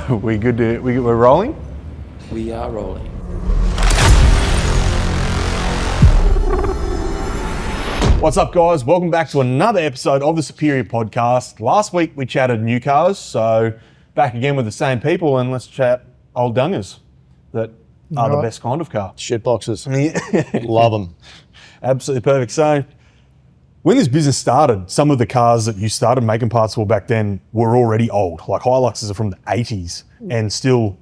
We're rolling? We are rolling. What's up, guys? Welcome back to another episode of the Superior Podcast. Last week we chatted new cars, so back again with the same people, and let's chat old dungers that are the best kind of car. Shit boxes. Love them. Absolutely perfect. So when this business started, some of the cars that you started making parts for back then were already old. Like Hiluxes are from the 80s and still,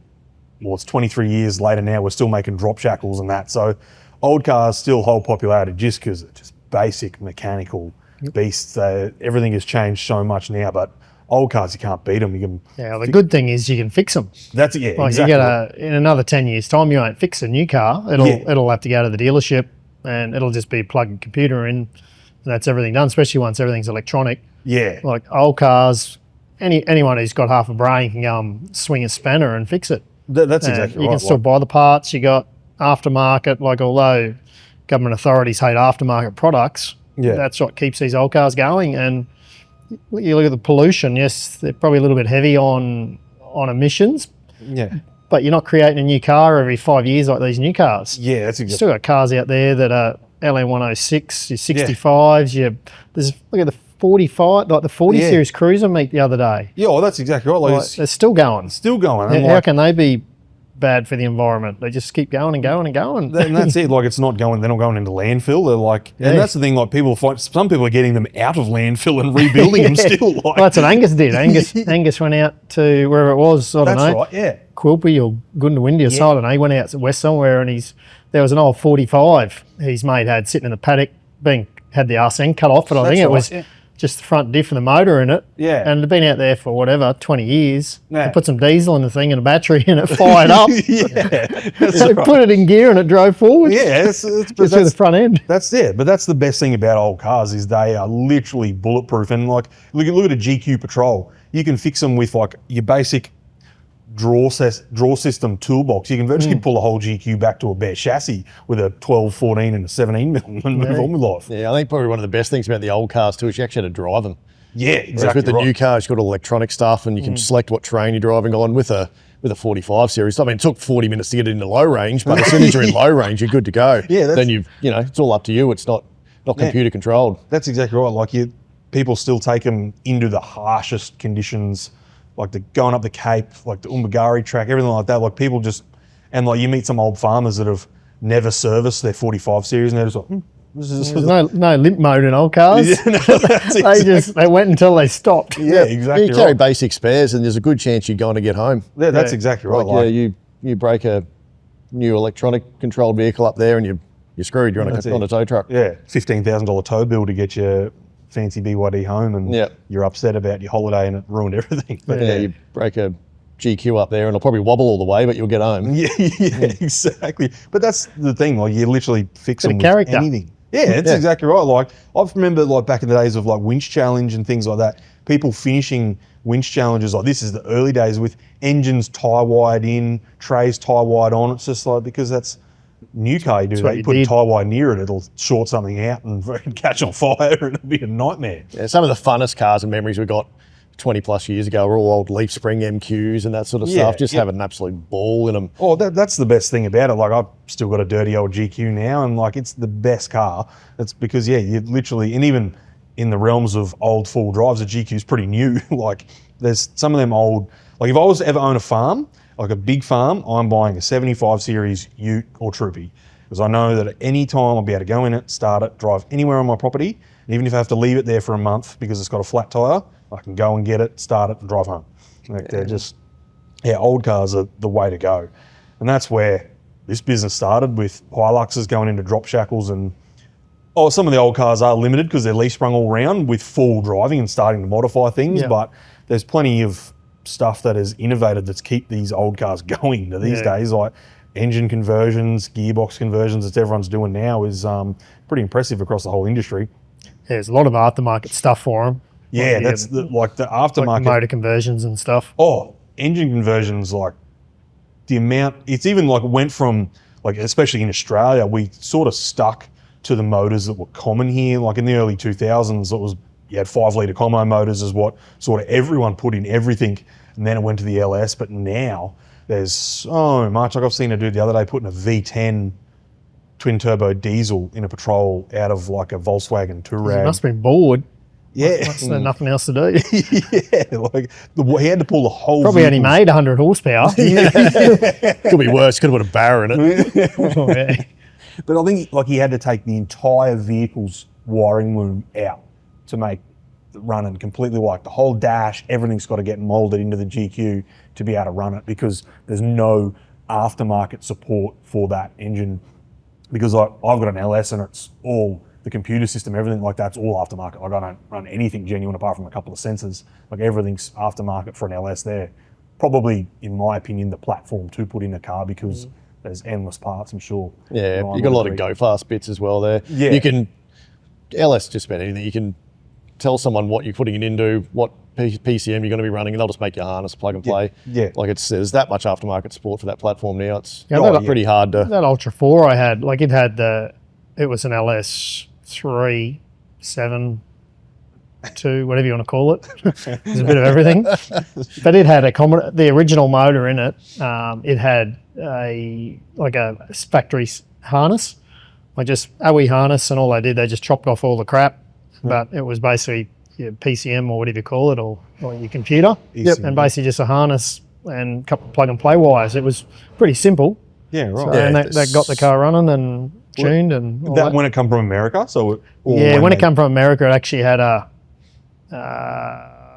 well, it's 23 years later now, we're still making drop shackles and that. So old cars still hold popularity just because it's just basic mechanical beasts. Everything has changed so much now, but old cars, you can't beat them. You can. Yeah, the good thing is you can fix them. That's it. Yeah, like exactly. In another 10 years' time, you won't fix a new car. It'll have to go to the dealership, and it'll just be plug a computer in, and that's everything done. Especially once everything's electronic. Yeah. Like old cars, anyone who's got half a brain can go and swing a spanner and fix it. That's exactly right. You can still buy the parts. You got aftermarket. Like although government authorities hate aftermarket products, that's what keeps these old cars going. And you look at the pollution. Yes, they're probably a little bit heavy on emissions. Yeah. But you're not creating a new car every 5 years like these new cars. Yeah, that's exactly. You've still got cars out there that are LN106, your 65s. Look at the 45, like the 40 series Cruiser meet the other day. Yeah, well, that's exactly right. Like they're still going. Still going. How can they be bad for the environment? They just keep going and going and going. And that's it. Like it's not going. They're not going into landfill. They're like, and that's the thing. Like some people are getting them out of landfill and rebuilding them still. Like. Well, that's what Angus did. Angus went out to wherever it was. I don't know. That's right. Yeah. Quilpie or Goondiwindi or so, I don't know. He went out to west somewhere, and there was an old 45 his mate had sitting in the paddock, had the arse end cut off, but I think it was just the front diff and the motor in it. Yeah. And it had been out there for 20 years. Yeah. They put some diesel in the thing and a battery and it fired up. So they put it in gear and it drove forward. Yeah. That's through the front end. That's it. But that's the best thing about old cars is they are literally bulletproof. And like, look at a GQ Patrol. You can fix them with like your basic draw system toolbox. You can virtually pull a whole GQ back to a bare chassis with a 12, 14 and a 17 mil and move on with life. Yeah, I think probably one of the best things about the old cars too is you actually had to drive them. Yeah, exactly. Whereas with the new cars, you've got all electronic stuff and you can select what terrain you're driving on with a 45 series. I mean, it took 40 minutes to get it into low range, but as soon as you're in low range, you're good to go. Yeah, then it's all up to you. It's not computer controlled. That's exactly right. Like people still take them into the harshest conditions, like going up the Cape, like the Umbagari track, everything like that. Like people and like you meet some old farmers that have never serviced their 45 series and they're just like, There's no limp mode in old cars. Yeah, no, they went until they stopped. Yeah, exactly. You carry basic spares and there's a good chance you're going to get home. Yeah, that's exactly right. Like, you break a new electronic controlled vehicle up there and you're screwed. You're on a tow truck. Yeah, $15,000 tow bill to get your fancy BYD home and you're upset about your holiday and it ruined everything. But you break a GQ up there and it'll probably wobble all the way, but you'll get home. Yeah, exactly. But that's the thing, like you literally fix them with anything. Yeah, it's exactly right. Like I remember like back in the days of like winch challenge and things like that, people finishing winch challenges like this is the early days with engines tie wired in, trays tie wired on. It's just like because that's new car you do that. You put a tie wire near it, it'll short something out and catch on fire and it'll be a nightmare. Yeah, some of the funnest cars and memories we got 20 plus years ago were all old Leaf Spring MQs and that sort of stuff. Just having an absolute ball in them. Oh, that's the best thing about it. Like I've still got a dirty old GQ now and like it's the best car. It's because you literally, and even in the realms of old full drives, a GQ is pretty new. Like there's some of them old, like if I was to ever own a farm, like a big farm, I'm buying a 75 series Ute or Troopy because I know that at any time I'll be able to go in it, start it, drive anywhere on my property. And even if I have to leave it there for a month because it's got a flat tyre, I can go and get it, start it and drive home. Like they're just, old cars are the way to go. And that's where this business started with Hiluxes going into drop shackles and some of the old cars are limited because they're leaf sprung all round with full driving and starting to modify things, but there's plenty of stuff that is innovated that's keep these old cars going to these days, like engine conversions, gearbox conversions that everyone's doing now is pretty impressive across the whole industry. There's a lot of aftermarket stuff for them. Yeah, that's the aftermarket. Like motor conversions and stuff. Oh, engine conversions, like the amount, it's even like went from, like especially in Australia, we sort of stuck to the motors that were common here. Like in the early 2000s, it was, you had 5 litre combo motors is what sort of everyone put in everything. and then it went to the LS. But now there's so much. Like I've seen a dude the other day putting a V10 twin turbo diesel in a patrol out of like a Volkswagen Touareg. He must have been bored. Yeah. Must have nothing else to do. Yeah, like he had to pull the whole Probably only made 100 horsepower. Could be worse. Could have put a barrow in it. Oh, yeah. But I think like he had to take the entire vehicle's wiring loom out to make it run, and completely like the whole dash, everything's got to get molded into the GQ to be able to run it, because there's no aftermarket support for that engine. Because I've got an LS and it's all the computer system, everything like that's all aftermarket. Like I don't run anything genuine apart from a couple of sensors. Like everything's aftermarket for an LS there. Probably, in my opinion, the platform to put in a car, because there's endless parts, I'm sure. Yeah, you got a lot of go fast bits as well there. Yeah. You can, LS just about anything. You can tell someone what you're putting it into, what PCM you're going to be running, and they'll just make your harness plug and play. Yeah. Like there's that much aftermarket support for that platform now. It's that- pretty hard to. That Ultra 4 I had, like it was an LS 3, 7, 2, whatever you want to call it. There's a bit of everything. But it had the original motor in it. It had a factory harness, like just OE harness, and all they did, they just chopped off all the crap. But it was basically your PCM or whatever you call it, or your computer. And basically just a harness and a couple of plug and play wires. It was pretty simple. Yeah, right. So, Yeah, and that got the car running and tuned and all that. When it come from America? When it come from America, it actually had a,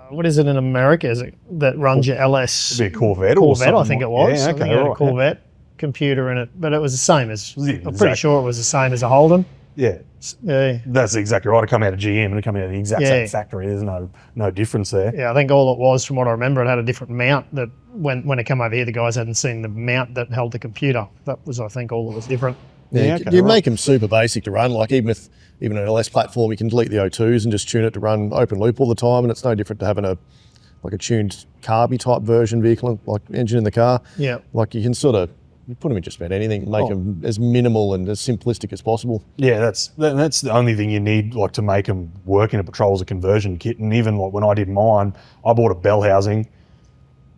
what is it in America? Is it that runs your LS? It'd be a Corvette or something. I think it was. Yeah, I think okay, it had a right. Corvette computer in it, but it was the same as, Yeah, I'm pretty exactly. sure it was the same as a Holden. Yeah, Yeah. that's exactly right. It come out of GM and it come out of the exact same Yeah. factory. There's no difference there. Yeah, I think all it was, from what I remember, it had a different mount that when it came over here, the guys hadn't seen the mount that held the computer. That was, I think, all that was different. Yeah, okay, you right. make them super basic to run. Like even an LS platform, you can delete the O2s and just tune it to run open loop all the time, and it's no different to having a tuned carby type version vehicle, like engine in the car. Yeah. Like you can you put them in just about anything, make them as minimal and as simplistic as possible. Yeah, that's the only thing you need, like, to make them work in a patrol as a conversion kit. And even like when I did mine, I bought a bell housing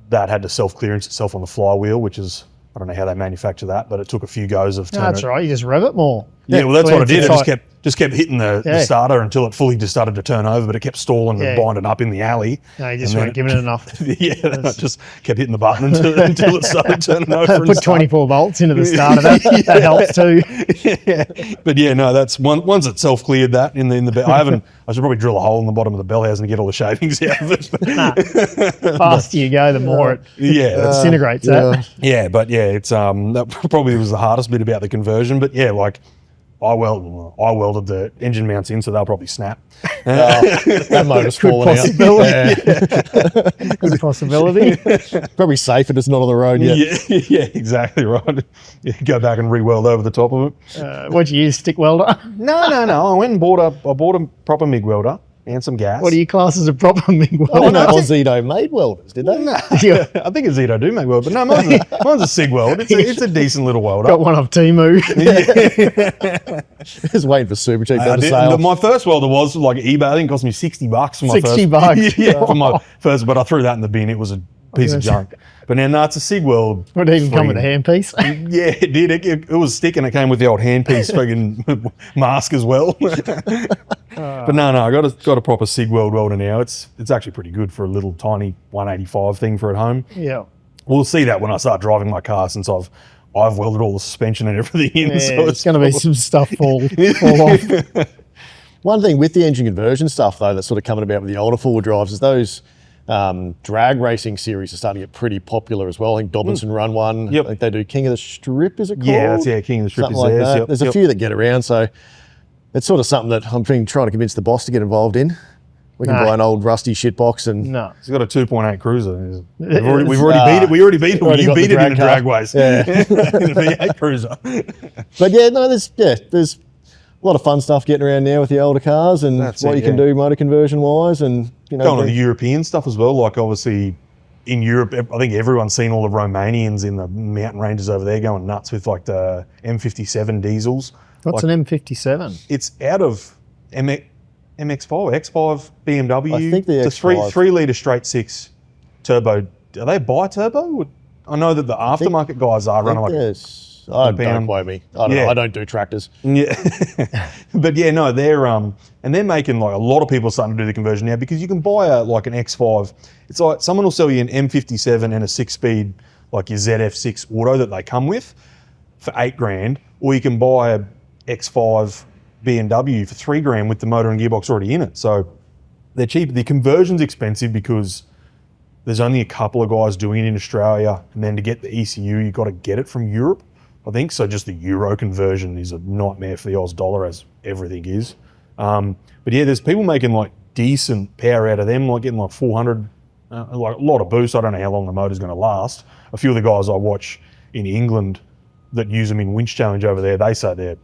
that had to self-clearance itself on the flywheel, which is, I don't know how they manufacture that, but it took a few goes of No, turning that's it. right. You just rev it more. Yeah, well, that's what I did. It's I like- just kept hitting the starter until it fully just started to turn over, but it kept stalling and binding up in the alley. No, you just And weren't giving it enough. Yeah, I just kept hitting the button until it started turning over. and Put stuff. 24 volts into the starter. That helps too. Yeah. But yeah, no, that's once it self-cleared that in the bell. I should probably drill a hole in the bottom of the bell housing to get all the shavings out of it. The faster you go, the more it disintegrates. But it's that probably was the hardest bit about the conversion. But yeah, like I welded the engine mounts in, so they'll probably snap. That motor's falling out. Good possibility. Probably safe if it's not on the road yet. Yeah, exactly right. You go back and re-weld over the top of it. What'd you use, stick welder? No. I went and bought a proper MIG welder and some gas. What do you class as a proper MIG I welder? know Ozito made welders, did they? No, I think a Zito do make weld, but no, mine's a SIG weld. It's a decent little welder. Got one off Temu. Just waiting for Super Cheap I to did. sale. My first welder was like eBay. I think it cost me $60 for my first. $60. Yeah, for my first, but I threw that in the bin. It was a piece of junk. But now, no, it's a SIG weld. Would it even come with a handpiece? Yeah, it did. It was stick, and it came with the old handpiece fucking mask as well. But no, I got a proper SIG weld welder now. It's actually pretty good for a little tiny 185 thing for at home. Yeah. We'll see that when I start driving my car, since I've welded all the suspension and everything in. Yeah, So it's going to be some stuff fall off. One thing with the engine conversion stuff, though, that's sort of coming about with the older four-wheel drives is those drag racing series are starting to get pretty popular as well. I think Dobinson run one. Yep. I think they do King of the Strip, is it called? Yeah, that's King of the Strip Something is like theirs. that. Yep, There's a few that get around, so it's sort of something that I'm trying to convince the boss to get involved in. We can buy an old rusty shitbox and No. It's got a 2.8 cruiser. We've already beat it. We already beat it. already You got beat the it in the drag dragways. Yeah. In a V8 cruiser. But yeah, no, there's a lot of fun stuff getting around now with the older cars and That's what it, you can yeah. do motor conversion wise, and Going on the European stuff as well. Like obviously in Europe, I think everyone's seen all the Romanians in the mountain ranges over there going nuts with like the M57 diesels. What's Like, an M57? It's out of MX5, X5 BMW. I think the it's a X5. 3 litre straight six turbo are they bi-turbo? I know that the aftermarket guys are running like don't quote me. I don't know. I don't do tractors. Yeah. But yeah, no, they're and they're making like a lot of people are starting to do the conversion now because you can buy like an X5. It's like someone will sell you an M57 and a 6-speed like your ZF6 auto that they come with for $8,000, or you can buy a X5 BMW for $3,000 with the motor and gearbox already in it. So they're cheap. The conversion's expensive because there's only a couple of guys doing it in Australia, and then to get the ECU, you've got to get it from Europe, I think. So just the Euro conversion is a nightmare for the Oz dollar, as everything is. But yeah, there's people making like decent power out of them, like getting like 400, like a lot of boost. I don't know how long the motor's going to last. A few of the guys I watch in England that use them in winch challenge over there, they say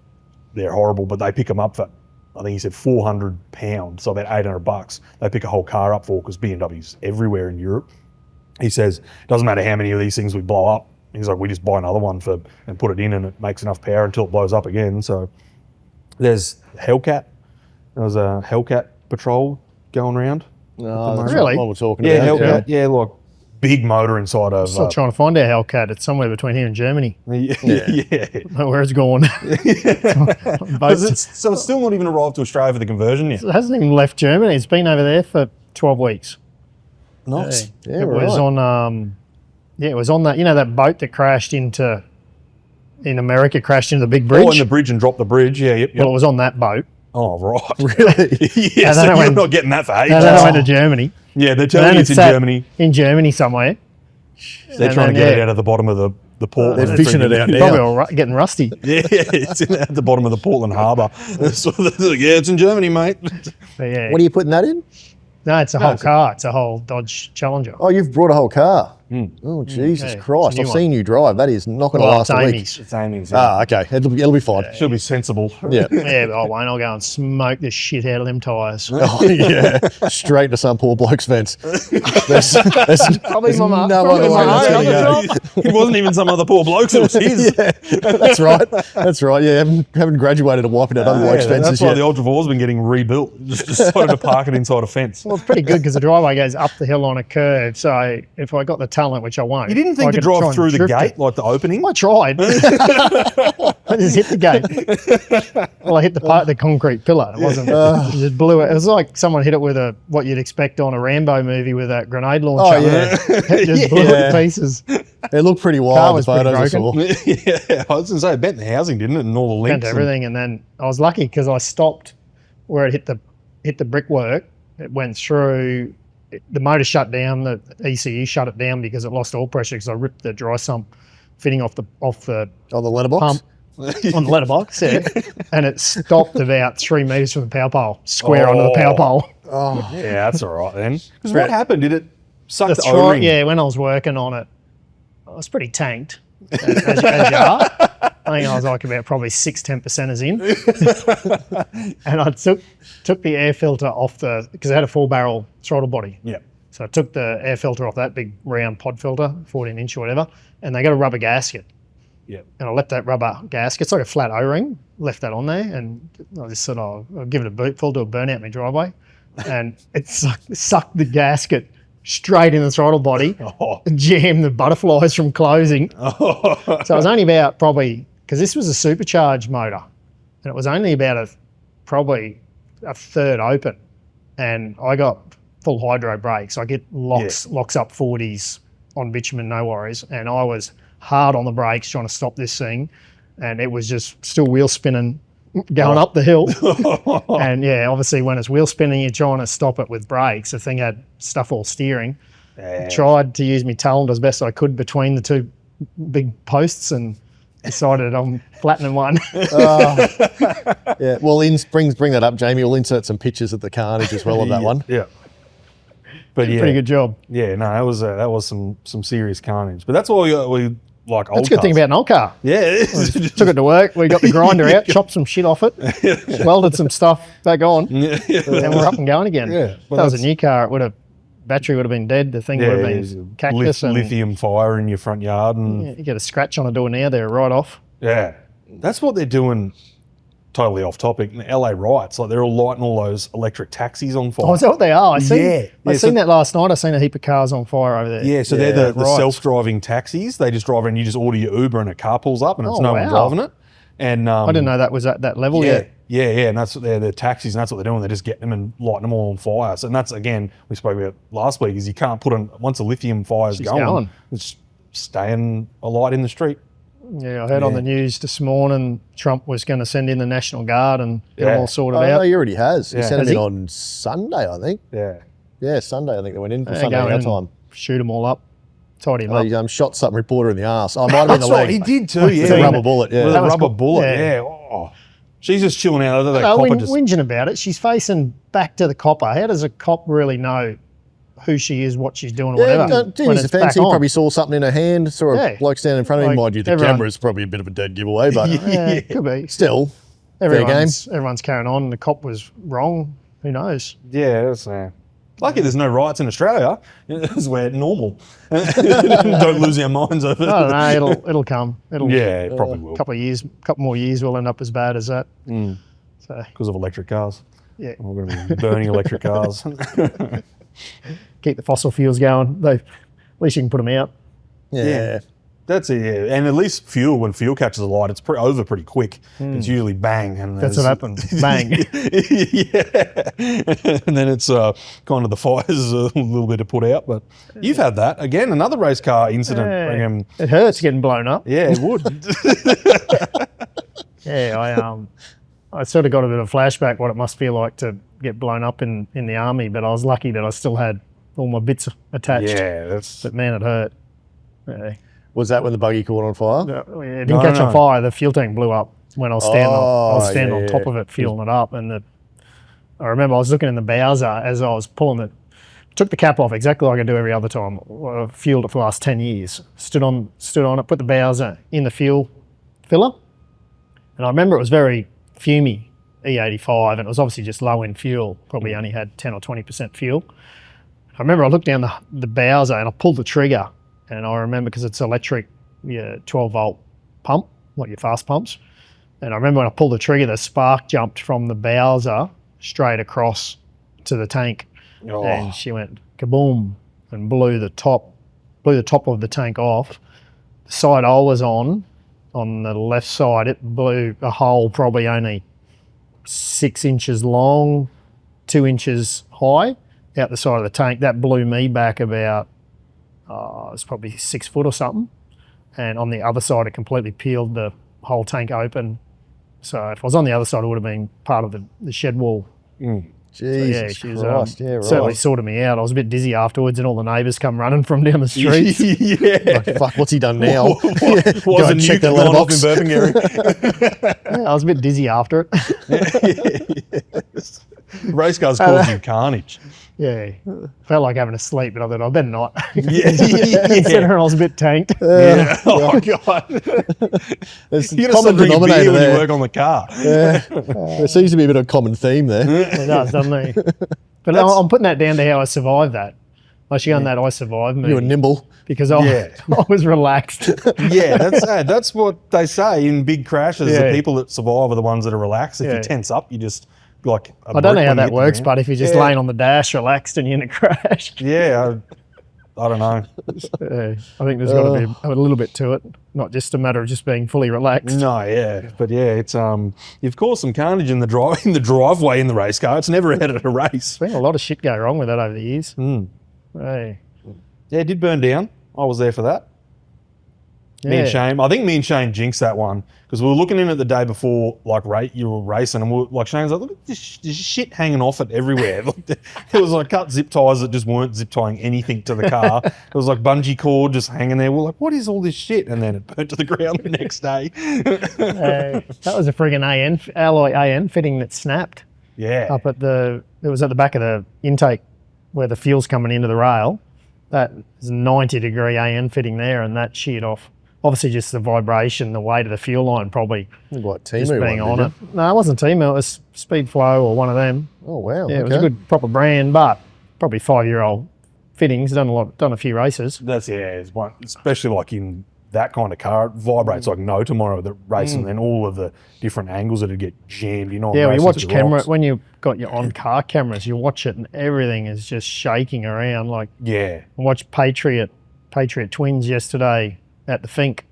they're horrible, but they pick them up for, I think he said £400, so about $800. They pick a whole car up for, because BMW's everywhere in Europe. He says, it doesn't matter how many of these things we blow up. He's like, we just buy another one and put it in, and it makes enough power until it blows up again. So there's Hellcat. There was a Hellcat patrol going around. No, that's really? what we're talking Yeah, about. Hellcat. Yeah, like big motor inside of. Still trying to find our Hellcat. It's somewhere between here and Germany. Yeah. Where it's gone. So it's still not even arrived to Australia for the conversion yet. It hasn't even left Germany. It's been over there for 12 weeks. Nice. Yeah, It was on. It was on that. You know that boat that crashed in America, crashed into the big bridge. Oh, in the bridge and dropped the bridge. Yeah, yep. Well, it was on that boat. Oh, right. Really? Yeah, so you're not getting that for ages. And then I went to Germany. Yeah, they're telling you it's in Germany. In Germany somewhere. They're trying to get it out of the bottom of the port. They're fishing it out now. Probably all getting rusty. Yeah, it's at the bottom of the Portland Harbour. So yeah, it's in Germany, mate. But yeah. What are you putting that in? No, it's a whole car. It's a whole Dodge Challenger. Oh, you've brought a whole car. Oh, Jesus Yeah, Christ. it's a I've new seen you drive. That is not going to Well, last it's a week. Amy's. It's Amy's. Ah, okay. It'll be fine. She'll be sensible. Yeah. Yeah, but I won't. I'll go and smoke the shit out of them tyres. Oh, yeah. Straight to some poor bloke's fence. There's Probably there's my no other way that's going to go. It wasn't even some other poor blokes, it was his. Yeah, that's right. That's right. Yeah, haven't graduated to wiping out other blokes' fences that's why yet. the Ultra 4's been getting rebuilt. Just decided to park it inside a fence. Well, it's pretty good because the driveway goes up the hill on a curve. So if I got the talent, which I won't. You didn't think I to could try drive and through the drift gate, it. like the opening? I tried. I just hit the gate. Well, I hit the concrete pillar. It wasn't. It just blew it. It was like someone hit it with what you'd expect on a Rambo movie with a grenade launcher. Oh, yeah. It just blew it to pieces. It looked pretty Car wild, the was pretty photos I saw. broken. Yeah, I was going to say, it bent the housing, didn't it? And all the links. Bent everything, and then I was lucky because I stopped where it hit the brickwork. It went through. The motor shut down. The ECU shut it down because it lost oil pressure because I ripped the dry sump fitting off the On the letterbox? pump on the letterbox, yeah. And it stopped about 3 metres from the power pole, square onto the power pole. Oh, Yeah, that's all right then. Because what happened? Did it suck That's the O-ring? right. Yeah, when I was working on it, I was pretty tanked, as you are. I think I was like about probably 10 percenters in. And I took the air filter off because it had a 4-barrel throttle body. Yeah. So I took the air filter off that big round pod filter, 14 inch or whatever, and they got a rubber gasket. Yeah. And I left that rubber gasket, it's like a flat O-ring, left that on there, and I just said, I'll give it a boot full to a burnout in my driveway. And it sucked the gasket straight in the throttle body, and jammed the butterflies from closing. So it was only about probably, because this was a supercharged motor, and it was only about probably a third open, and I got full hydro brakes. I get locks up 40s on bitumen, no worries, and I was hard on the brakes trying to stop this thing, and it was just still wheel spinning going up the hill. And yeah, obviously when it's wheel spinning, you're trying to stop it with brakes. The thing had stuff all steering. I tried to use my talent as best I could between the two big posts and decided I'm flattening one. yeah. Well, bring that up, Jamie. We'll insert some pictures of the carnage as well of that one. Yeah. But yeah, Pretty good job. Yeah, no, that was some serious carnage. But that's why we like old That's a good thing cars. about an old car. Yeah, Took it to work. We got the grinder out, chopped some shit off it, welded some stuff back on, and we're up and going again. Yeah, If that was a new car, battery would have been dead. The thing would have been cactus and lithium fire in your front yard, and you get a scratch on a door now, they're right off. yeah, that's what they're doing totally off topic, the LA riots, like they're all lighting all those electric taxis on fire. Oh, is that what they are? I seen so that last night. I seen a heap of cars on fire over there. Yeah, so they're the self-driving taxis. They just drive and you just order your Uber and a car pulls up and it's no one driving it. And I didn't know that was at that level yet. Yeah, and that's what they're taxis and that's what they're doing. They're just getting them and lighting them all on fire. So, and that's, again, we spoke about last week, is you can't put on, once a lithium fire's going, it's staying alight in the street. Yeah, I heard on the news this morning Trump was going to send in the National Guard and get them all sorted out. No, he already has. He sent them in on Sunday, I think. Yeah, Sunday I think they went in for Sunday our time. Shoot them all up, tidy them up. He shot some reporter in the arse. I might have been the leg. Right, he did too, With a rubber bullet, With a rubber bullet, Oh. She's just chilling out. Whinging about it. She's facing back to the copper. How does a cop really know who she is, what she's doing, or whatever? In his defence, he probably saw something in her hand, saw a bloke standing in front of him. Mind you, the camera's probably a bit of a dead giveaway, but could be. Still, fair game. Everyone's carrying on. The cop was wrong. Who knows? Yeah, that's lucky there's no riots in Australia. That's where it's normal. Don't lose our minds over it. I don't know. It'll come. It probably will. Couple more years will end up as bad as that. So because of electric cars. Yeah, we're going to be burning electric cars. Keep the fossil fuels going. At least you can put them out. Yeah. That's it, yeah. And at least when fuel catches a light, it's over pretty quick. It's usually bang. And that's what happens. Bang. And then it's kind of the fire's a little bit to put out. But you've had that. Again, another race car incident. It hurts getting blown up. Yeah, it would. I sort of got a bit of a flashback what it must feel like to get blown up in the army, but I was lucky that I still had all my bits attached. Yeah, but man, it hurt. Yeah. Was that when the buggy caught on fire? It didn't catch on fire. The fuel tank blew up when I was standing on top of it, fueling it up. And I remember I was looking in the Bowser as I was pulling it. Took the cap off exactly like I do every other time. I've fueled it for the last 10 years. Stood on it, put the Bowser in the fuel filler. And I remember it was very fumey, E85, and it was obviously just low in fuel. Probably only had 10 or 20% fuel. I remember I looked down the Bowser and I pulled the trigger. And I remember because it's electric, 12-volt pump, like your fast pumps. And I remember when I pulled the trigger, the spark jumped from the Bowser straight across to the tank. And she went kaboom and blew the top of the tank off. The side I was on the left side, it blew a hole probably only 6 inches long, 2 inches high out the side of the tank. That blew me back about it's probably 6 foot or something, and on the other side it completely peeled the whole tank open. So if I was on the other side, it would have been part of the shed wall. Jesus Christ, certainly sorted me out. I was a bit dizzy afterwards, and all the neighbours come running from down the street. Like, fuck, what's he done now? Was a check the letterbox in Burpengary. I was a bit dizzy after it. Race cars cause you carnage. Yeah, felt like having a sleep, but I thought I better not. Considering I was a bit tanked. Oh God! There's you common denominator when you work on the car. There seems to be a bit of common theme there. It does, doesn't it? But I'm putting that down to how I survived that. I should go on that I survived movie. You were nimble because I was relaxed. That's what they say in big crashes. The people that survive are the ones that are relaxed. If you tense up, you just. Like I don't know how that works, but if you're just laying on the dash, relaxed, and you're in a crash. Yeah, I don't know. I think there's got to be a little bit to it, not just a matter of just being fully relaxed. No, but it's you've caused some carnage in the driveway in the race car. It's never had at a race. There's been a lot of shit go wrong with that over the years. Yeah, it did burn down. I was there for that. Me and Shane. I think me and Shane jinxed that one because we were looking in it the day before, like you were racing, and Shane's like, look at this shit hanging off it everywhere. It was like cut zip ties that just weren't zip tying anything to the car. It was like bungee cord just hanging there. We're like, what is all this shit? And then it burnt to the ground the next day. That was a friggin' alloy AN fitting that snapped. Yeah. It was at the back of the intake where the fuel's coming into the rail. That is a 90-degree AN fitting there, and that sheared off. Obviously, just the vibration, the weight of the fuel line probably just being on it. No, it wasn't Timu. It was Speed Flow or one of them. Oh, wow. Yeah, it was a good, proper brand, but probably 5-year-old fittings. Done a few races. It's one, especially like in that kind of car, it vibrates like no tomorrow. The racing, and then all of the different angles that it get jammed. You know, yeah. When you watch camera, rocks. when you've got your on-car cameras, you watch it and everything is just shaking around. Like Yeah, I watched Patriot Twins yesterday at the Fink.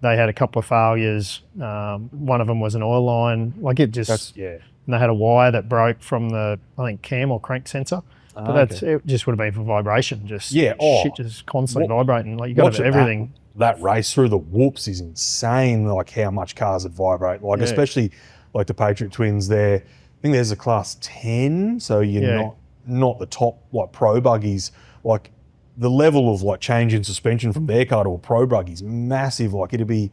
They had a couple of failures. One of them was an oil line. Like it just, and they had a wire that broke from the, I think, cam or crank sensor. But it just would have been for vibration. Just shit, just constantly vibrating. Like you got to have everything. That race through the whoops is insane. Like how much cars would vibrate. Like especially like the Patriot Twins there. I think there's a class 10, so you're not the top like pro buggies. Like the level of like change in suspension from their car to a pro buggy is massive. Like it'd be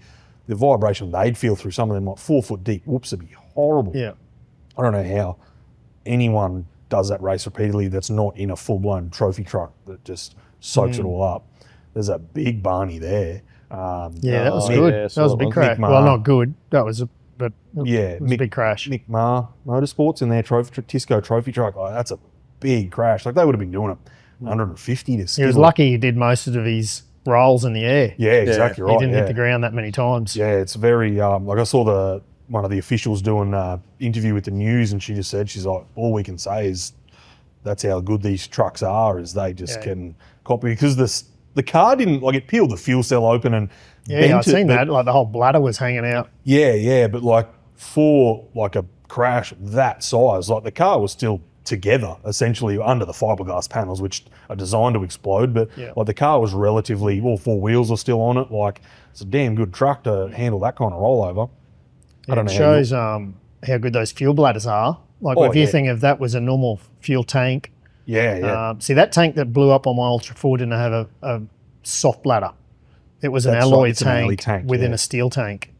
the vibration they'd feel through some of them like 4 foot deep whoops would be horrible. Yeah. I don't know how anyone does that race repeatedly that's not in a full-blown trophy truck that just soaks it all up. There's a big Barney there. That was good. Yeah, that was a big crash. Well, not good. That was a but it was a big crash. Mick Motorsports in their Tisco trophy truck. Oh, that's a big crash. Like they would have been doing it 150 to skid. He was lucky he did most of his rolls in the air. Yeah, exactly right. He didn't hit the ground that many times. Yeah, it's very like I saw one of the officials doing an interview with the news, and she just said, she's like, all we can say is that's how good these trucks are, is they just can copy, because the car didn't, like it peeled the fuel cell open and bent I've seen that, like the whole bladder was hanging out. Yeah, but like for like a crash that size, like the car was still together essentially under the fiberglass panels, which are designed to explode, but like the car was relatively, all 4 wheels are still on it. Like it's a damn good truck to handle that kind of rollover. I don't know. It shows how good those fuel bladders are. Like if you think if that was a normal fuel tank. See, that tank that blew up on my Ultra 4 didn't have a soft bladder. It was an alloy tank within a steel tank.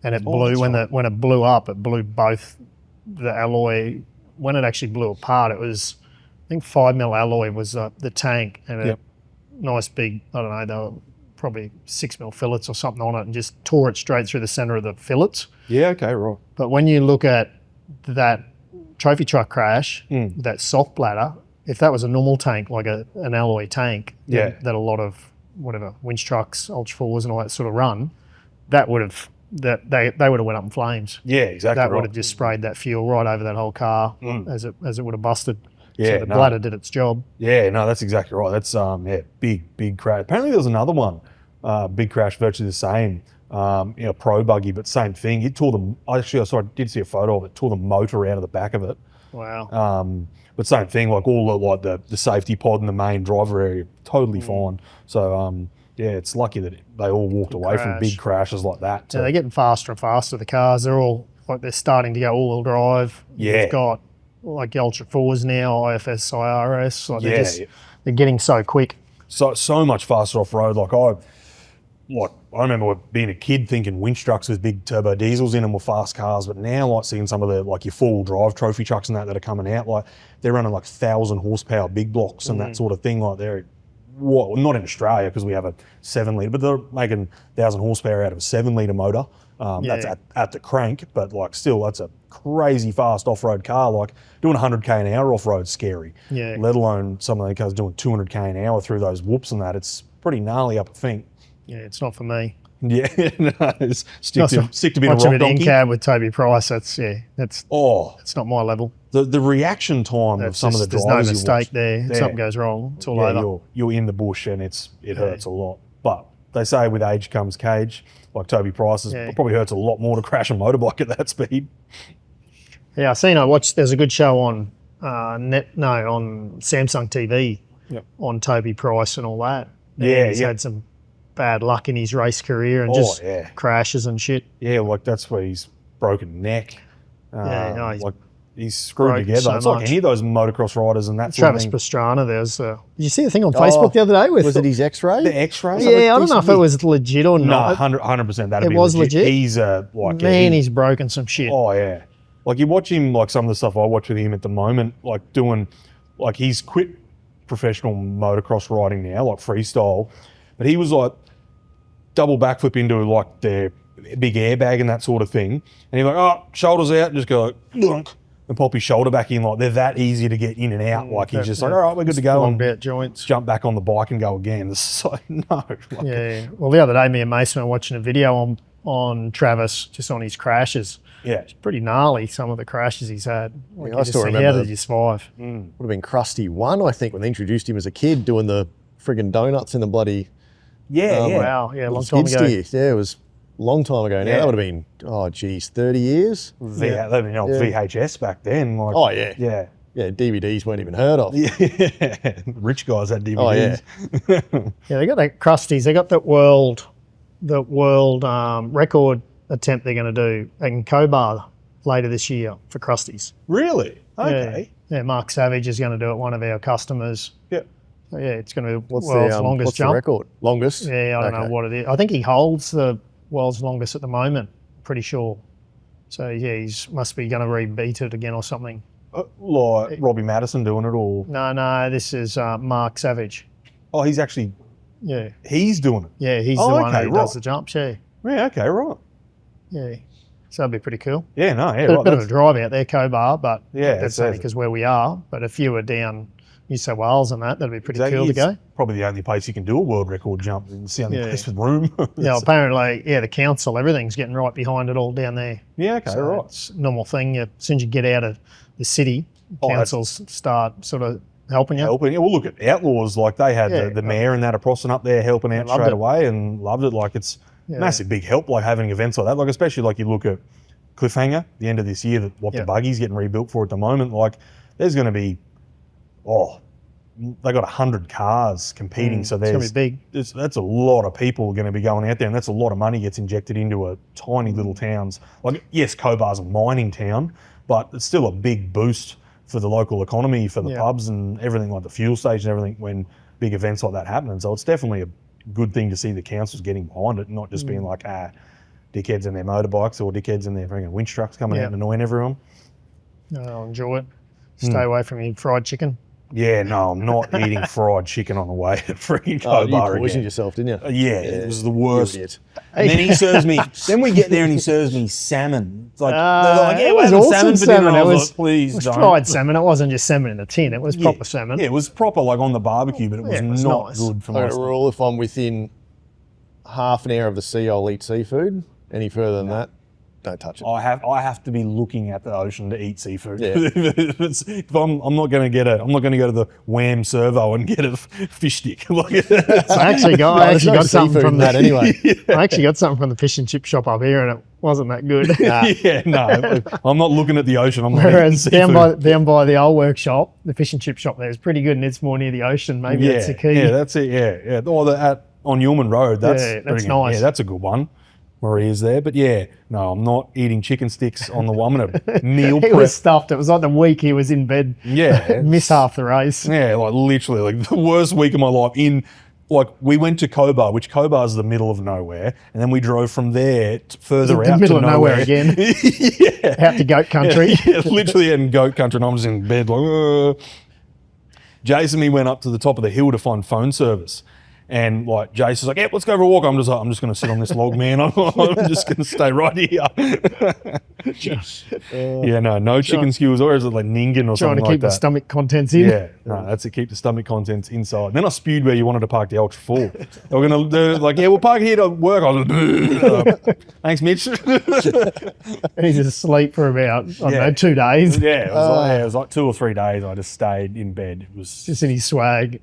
And it blew, when it blew up, it blew both the alloy. When it actually blew apart, it was, I think 5mm alloy was the tank, and a nice big, I don't know, they were probably 6mm fillets or something on it, and just tore it straight through the center of the fillets. Yeah, okay, right. But when you look at that trophy truck crash, that soft bladder, if that was a normal tank, like an alloy tank, that a lot of whatever winch trucks, Ultra 4s and all that sort of run, that would have, they would have went up in flames. Yeah, exactly. That would have just sprayed that fuel right over that whole car as it would have busted. Yeah, so the bladder did its job. Yeah, no, that's exactly right. That's big crash. Apparently there was another one, big crash, virtually the same. Pro buggy, but same thing. It tore the. I did see a photo of it. Tore the motor out of the back of it. Wow. But same thing. Like all the safety pod and the main driver area, totally fine. So it's lucky that they all walked away from big crashes like that. Yeah, they're getting faster and faster. The cars, they're all like they're starting to go all-wheel drive. Yeah. You've got like the Ultra 4s now, IFS, IRS. Like they're getting so quick. So much faster off road. I remember being a kid thinking winch trucks with big turbo diesels in them were fast cars, but now like seeing some of the like your 4-wheel drive trophy trucks and that are coming out, like they're running like 1,000 horsepower big blocks and that sort of thing. Like they're not in Australia because we have a 7-litre, but they're making 1,000 horsepower out of a 7-litre motor. That's at the crank, but like still that's a crazy fast off-road car. Like doing 100k an hour off-road scary. Yeah. Let alone some of the cars doing 200k an hour through those whoops and that. It's pretty gnarly up at Fink. Yeah, it's not for me. Yeah, no, stick to a bit of rock donkey. In-cab with Toby Price, that's not my level. The reaction time of some of the drivers. There's no mistake there. If something goes wrong, it's all over. You're in the bush and it hurts a lot. But they say with age comes cage. Like Toby Price, it probably hurts a lot more to crash a motorbike at that speed. Yeah, I watched. There's a good show on on Samsung TV on Toby Price and all that. And he's had some bad luck in his race career and crashes and shit. Yeah, like that's where he's broken neck. He's screwed together. So it's like any of those motocross riders and that Travis sort of thing. Pastrana, did you see the thing on Facebook the other day? Was it his X-ray? The X-ray? Yeah, I don't know if it was legit or not. No, 100% that'd be was legit. He's he's broken some shit. Oh yeah. Like you watch him, like some of the stuff I watch with him at the moment, like doing, like he's quit professional motocross riding now, like freestyle, but he was like double backflip into like the big airbag and that sort of thing, and he's like, oh, shoulders out, and just go like, dunk. and pop his shoulder back in. Like they're that easy to get in and out. Like he's just like, all right, we're good to go. Long And bit joints. jump back on the bike and go again. It's like, no. Like, Yeah. Well, the other day, me and Mason were watching a video on Travis, just on his crashes. yeah. It's pretty gnarly, some of the crashes he's had. Like, I you just still think, remember- how did you survive? Would have been Krusty 1, I think, when they introduced him as a kid doing the friggin' donuts in the bloody Yeah, yeah. Wow, yeah, a long time skid ago. steer. Yeah, it was a long time ago now. Yeah. That would have been, 30 years. That'd been old Yeah. VHS back then. Like, Oh, yeah. Yeah. Yeah, DVDs weren't even heard of. Yeah. Rich guys had DVDs. Oh, yeah. Yeah, they got that Krusties. They got that world record attempt they're going to do in Cobar later this year for Krusties. Really? Okay. Yeah, Mark Savage is going to do it, one of our customers. Yeah. So, yeah, it's going to be What's world's the longest what's jump. the record? Longest? Yeah, I don't know Okay. what it is. I think he holds the world's longest at the moment, pretty sure. So, yeah, he's must be going to rebeat it again or something. Like Robbie Madison doing it, or No, this is Mark Savage. oh, he's actually He's doing it. Yeah, he's Oh, the one okay, who does right. the jumps, yeah. Yeah. Okay. Right. Yeah. So that'd be pretty cool. Yeah. No. Yeah. Bit Right. of a drive out there, Cobar, but Yeah, that's it only says- because where we are. But if you were down New South Wales and that'd be pretty Exactly. cool to It's go. probably the only place you can do a world record jump. It's the only Yeah. place with room. Yeah, apparently, the council, everything's getting right behind it all down there. Yeah. Okay. So Right. it's a normal thing. As soon as you get out of the city, Oh, that's- councils start sort of helping you. Helping. Yeah, well, look at Outlaws. Like they had Yeah. the mayor and that Aprossen up there helping out Loved straight it. away and loved it. Like it's Yeah. massive big help. Like having events like that. Like especially like you look at Cliffhanger, the end of this year, that what Yeah. the buggy's getting rebuilt for at the moment. Like there's going to be, they got 100 cars competing. So It's going there's to be big. that's a lot of people going to be going out there, and that's a lot of money gets injected into a tiny little towns. Like yes, Cobar's a mining town, but it's still a big boost for the local economy, for the Yeah. pubs and everything, like the fuel station and everything, when big events like that happen. And so it's definitely a good thing to see the councils getting behind it, not just being like, dickheads in their motorbikes or dickheads in their freaking winch trucks coming Yeah. out and annoying everyone. I'll enjoy it. Hmm. Stay away from your fried chicken. Yeah, no, I'm not eating fried chicken on the way to freaking Oh, you Cobar poisoned again. yourself, didn't you? Yeah, it was the worst. Idiot. And then he serves me. Then we get there and he serves me salmon. It's like, they're like, it yeah, was we're having awesome salmon for dinner. salmon. And I It was was- like, please It was don't. fried salmon. It wasn't just salmon in a tin. It was proper salmon. Yeah, it was proper, like on the barbecue, but it was, Yeah, it was not nice. good for I my got a rule: if I'm within half an hour of the sea, I'll eat seafood. Any further than that, don't touch it. I have to be looking at the ocean to eat seafood. Yeah. if I'm not going to go to the Wham servo and get a fish stick. Like, So I actually got, No, there's no seafood in that anyway. I actually got something from the fish and chip shop up here, and it wasn't that good. yeah, no, I'm not looking at the ocean. I'm not Whereas eating down by the old workshop, the fish and chip shop there is pretty good, and it's more near the ocean. Maybe that's the key. Yeah, that's it. Yeah. Or on Yeoman Road. That's Yeah, that's pretty good. nice. Yeah, that's a good one. Maria's there, but yeah, no, I'm not eating chicken sticks on the one. I'm gonna meal He prep. was stuffed. It was like the week he was in bed. Yeah, Miss half the race. Yeah, like literally, like the worst week of my life. We went to Cobar, which Cobar is the middle of nowhere, and then we drove from there further The out middle to of nowhere again. yeah, Out to goat country. yeah, literally in goat country, and I'm just in bed like. Jason and me went up to the top of the hill to find phone service. And like Jason's like, yeah, let's go for a walk. I'm just going to sit on this log, man. I'm just going to stay right here. Yeah, no chicken skewers, or is it like Ningen or Trying something to like keep the that? stomach contents in. Yeah, no, that's it. Keep the stomach contents inside. Then I spewed where you wanted to park the Ultra 4. They were going to like, yeah, we'll park here to work. I was like, thanks, Mitch. And he's asleep for about, I don't Yeah. know, 2 days. Yeah, it was like 2 or 3 days. I just stayed in bed. It was Just in his swag.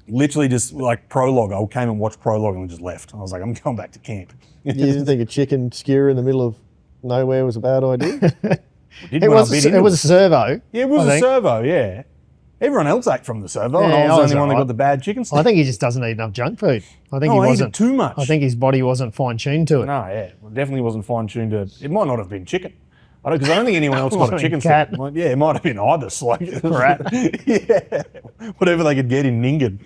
literally just like prologue. I came and watched prologue and just left. I was like, I'm going back to camp. You didn't think a chicken skewer in the middle of nowhere was a bad idea? It was a servo. Yeah, it was I a think. servo, yeah. Everyone else ate from the servo, and Yeah, I was I the was only one that alright. got the bad chicken stick. I think he just doesn't eat enough junk food. I think No, he I ate wasn't it too much. I think his body wasn't fine tuned to it. No, yeah, it definitely wasn't fine-tuned to... It might not have been chicken. Because I don't think anyone else got a Might have chicken been cat. stick. Like, yeah, it might have been ibis. Like, Rat. yeah, whatever they could get in Ningen.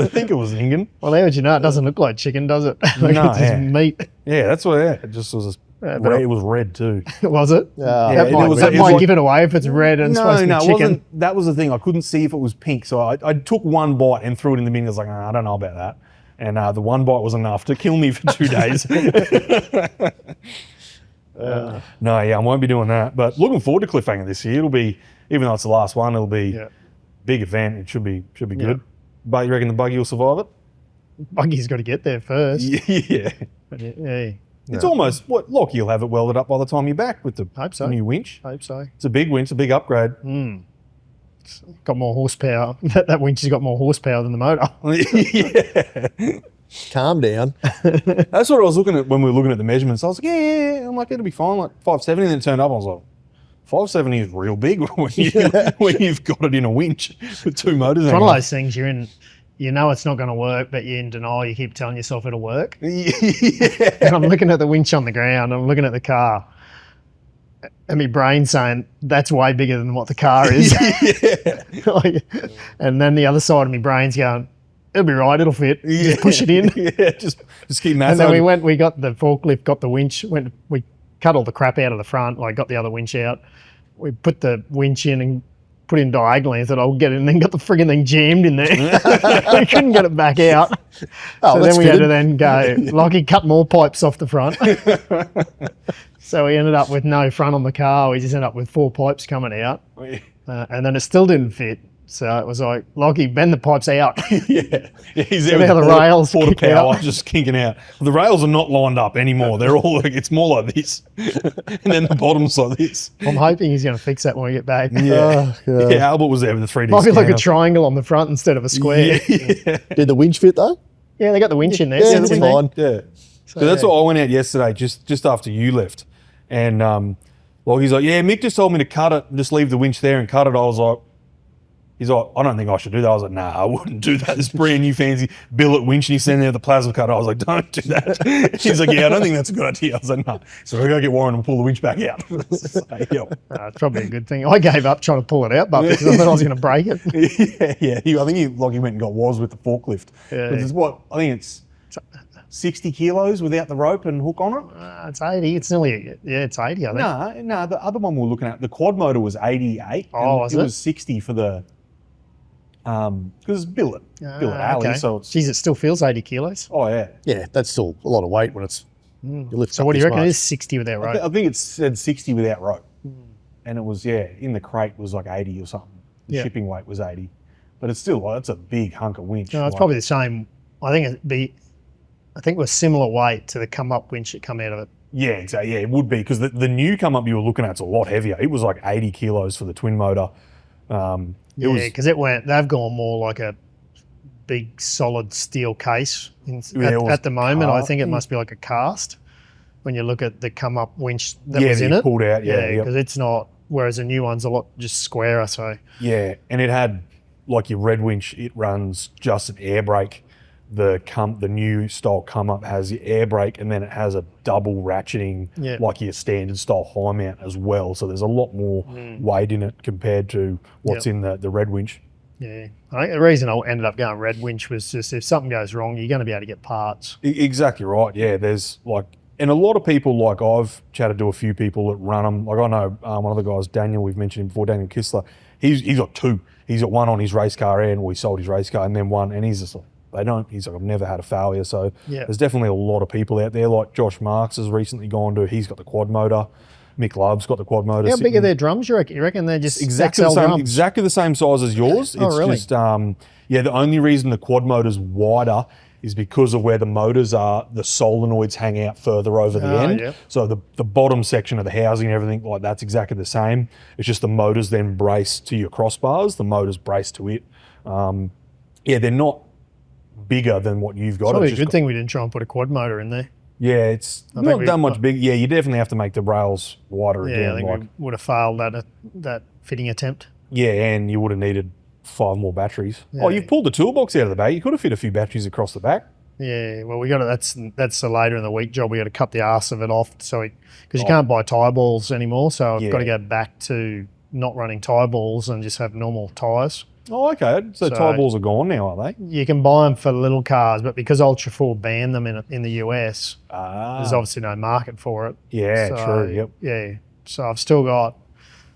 I think it was Ningen. Well, how would you know? It doesn't look like chicken, does it? Like No, it's just yeah. meat. Yeah, that's what. Yeah, it just was. but It was red too. Was it? Yeah, that it might, was- that it might was- give it away if it's red and it's supposed to be it chicken. wasn't. That was the thing. I couldn't see if it was pink, so I took one bite and threw it in the bin. I was like, I don't know about that. And the one bite was enough to kill me for 2 days. No, yeah, I won't be doing that. But looking forward to Cliffhanger this year. It'll be, even though it's the last one, it'll be big event. It should be good. But you reckon the buggy will survive it? Buggy's got to get there first. Yeah. It's almost, Lockie will have it welded up by the time you're back with the new winch. Hope so. It's a big winch, a big upgrade. It's got more horsepower. That winch has got more horsepower than the motor. Calm down. That's what I was looking at when we were looking at the measurements. I was like, yeah. I'm like, it'll be fine, like 570. And then it turned up. I was like, 570 is real big when you've got it in a winch with two motors. It's one of those things you're in. You know it's not going to work, but you're in denial. You keep telling yourself it'll work. And I'm looking at the winch on the ground. I'm looking at the car. And my brain's saying, that's way bigger than what the car is. And then the other side of my brain's going, it'll be right, it'll fit. Just push it in. Just keep massaging. And then we got the forklift, got the winch, we cut all the crap out of the front, like got the other winch out. We put the winch in and put in diagonally. I thought, I'll get it, and then got the frigging thing jammed in there. We couldn't get it back out. So then we had to then go, Lockie, cut more pipes off the front. So we ended up with no front on the car. We just ended up with 4 pipes coming out. And then it still didn't fit. So it was like, Lockie, bend the pipes out. He's so there now with the rails porta kick power out. just kinking out. The rails are not lined up anymore. They're all like, it's more like this. And then the bottom's like this. I'm hoping he's going to fix that when we get back. Albert was there with the 3D Might be like a scanner. triangle on the front instead of a square. Did the winch fit though? Yeah, they got the winch in there. Yeah, that's fine. Yeah. So that's what I went out yesterday, just after you left. And he's like, yeah, Mick just told me to cut it, just leave the winch there and cut it. I was like, he's like, I don't think I should do that. I was like, nah, I wouldn't do that. This brand new fancy billet winch, and he's sitting there with the plasma cutter. I was like, don't do that. He's like, yeah, I don't think that's a good idea. I was like, no. So we're going to get Warren and pull the winch back out. So, it's probably a good thing. I gave up trying to pull it out, but because I thought I was going to break it. I think he went and got Woz with the forklift. I think it's 60 kilos without the rope and hook on it? It's 80. It's nearly, it's 80, I think. No, the other one we were looking at, the quad motor was 88. Oh, was it? It was 60 for the, because it's billet alley, okay. so it's... Jeez, it still feels 80 kilos. Oh, yeah. Yeah, that's still a lot of weight when it's... So what do you reckon it is 60 without rope? I think it said 60 without rope. And it was, in the crate was like 80 or something. The shipping weight was 80. But it's still, it's a big hunk of winch. No, it's probably the same. I think it was similar weight to the come-up winch that come out of it. Yeah, exactly. Yeah, it would be, because the new come-up you were looking at is a lot heavier. It was like 80 kilos for the twin motor. Because they've gone more like a big solid steel case at the moment. I think it must be like a cast when you look at the come-up winch that was in it. Pulled out, because it's not, whereas the new one's a lot just squarer, so. Yeah, and it had, like your red winch, it runs just an air brake. The new style come-up has the air brake, and then it has a double ratcheting, like your standard style high mount as well. So there's a lot more weight in it compared to what's in the red winch. Yeah, I think the reason I ended up going red winch was just if something goes wrong, you're going to be able to get parts. Exactly right. Yeah, there's and a lot of people, like I've chatted to a few people that run them. Like I know one of the guys, Daniel, we've mentioned him before, Daniel Kistler. He's got 2. He's got one on his race car, and we sold his race car, and then one, and he's just like, he's like, I've never had a failure. So there's definitely a lot of people out there. Like Josh Marks has recently gone to, he's got the quad motor. Mick Love's got the quad motor. How big are their drums, you reckon? You reckon they're just exactly the same size as yours? Oh, really? Just, the only reason the quad motor's wider is because of where the motors are, the solenoids hang out further over the end. Yep. So the bottom section of the housing and everything like that's exactly the same. It's just the motors then brace to your crossbars. The motors brace to it. They're not bigger than what you've got. It's probably a good thing we didn't try and put a quad motor in there. Yeah, it's not that much bigger. Yeah, you definitely have to make the rails wider again. Yeah, I think we would have failed that fitting attempt. Yeah, and you would have needed 5 more batteries. Yeah. Oh, you've pulled the toolbox out of the back. You could have fit a few batteries across the back. Yeah, well, we got to. That's a later in the week job. We got to cut the arse of it off, because you can't buy tie balls anymore. So I've got to go back to not running tie balls and just have normal tyres. Oh, okay. So tie balls are gone now, are they? You can buy them for little cars, but because Ultra 4 banned them in the US, there's obviously no market for it. Yeah, true. Yep. Yeah. So I've still got,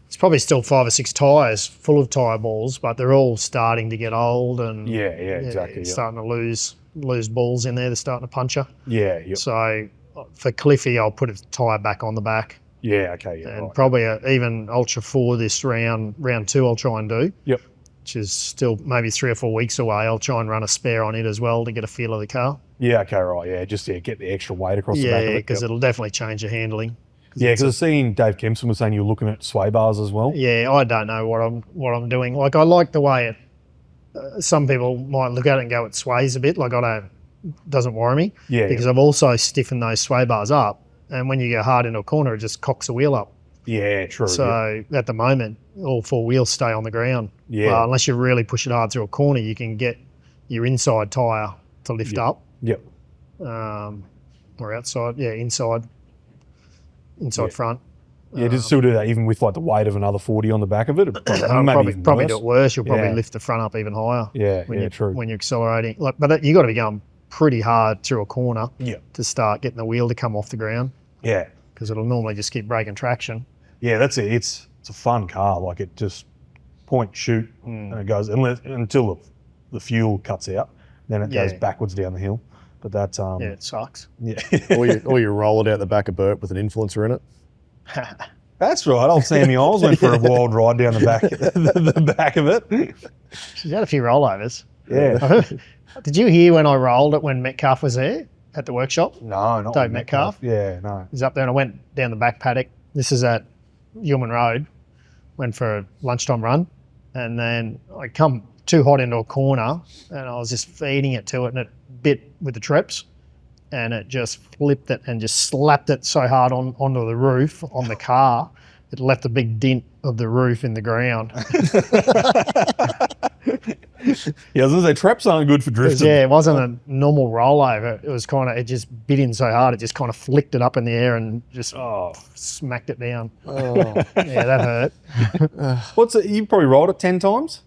it's probably still 5 or 6 tyres full of tyre balls, but they're all starting to get old and exactly. Starting to lose balls in there. They're starting to puncture. Yeah. Yep. So for Cliffy, I'll put a tyre back on the back. Yeah, okay, yeah. And right. probably even Ultra 4 this round 2 I'll try and do. Yep. Which is still maybe 3 or 4 weeks away. I'll try and run a spare on it as well to get a feel of the car. Yeah, okay, right, yeah. Just get the extra weight across the back of it. Yeah, because it'll definitely change the handling. Yeah, because I've seen Dave Kempson was saying you were looking at sway bars as well. Yeah, I don't know what I'm doing. Like, I like the way it. Some people might look at it and go, it sways a bit. Like, doesn't worry me. Yeah. Because I've also stiffened those sway bars up, and when you go hard into a corner, it just cocks the wheel up. Yeah, true. So at the moment, all 4 wheels stay on the ground. Yeah. Well, unless you really push it hard through a corner, you can get your inside tyre to lift up. Yep. Or outside, inside front. Yeah, just still do that even with like the weight of another 40 on the back of it. Probably do it worse. You'll probably lift the front up even higher. True. When you're accelerating, but you got to be going pretty hard through a corner. To start getting the wheel to come off the ground. Yeah. Because it'll normally just keep breaking traction. Yeah, that's it. It's a fun car. Like, it just point, shoot, and it goes until the fuel cuts out. Then it goes backwards down the hill. But that's it sucks. Yeah. or you roll it out the back of Burt with an influencer in it. That's right. Old Sammy Oles went for a wild ride down the back, the back of it. She's had a few rollovers. Yeah. Did you hear when I rolled it when Metcalf was there at the workshop? No, not Dave Metcalf. Yeah, no. He was up there and I went down the back paddock. This is at Yeoman Road. Went for a lunchtime run, and then I come too hot into a corner, and I was just feeding it to it, and it bit with the treps, and it just flipped it and just slapped it so hard onto the roof on the car, it left a big dent of the roof in the ground. Yeah, I was going to say, traps aren't good for drifting. Yeah, it wasn't a normal rollover. It was it just bit in so hard, it just kind of flicked it up in the air and just smacked it down. Oh. Yeah, that hurt. You probably rolled it 10 times?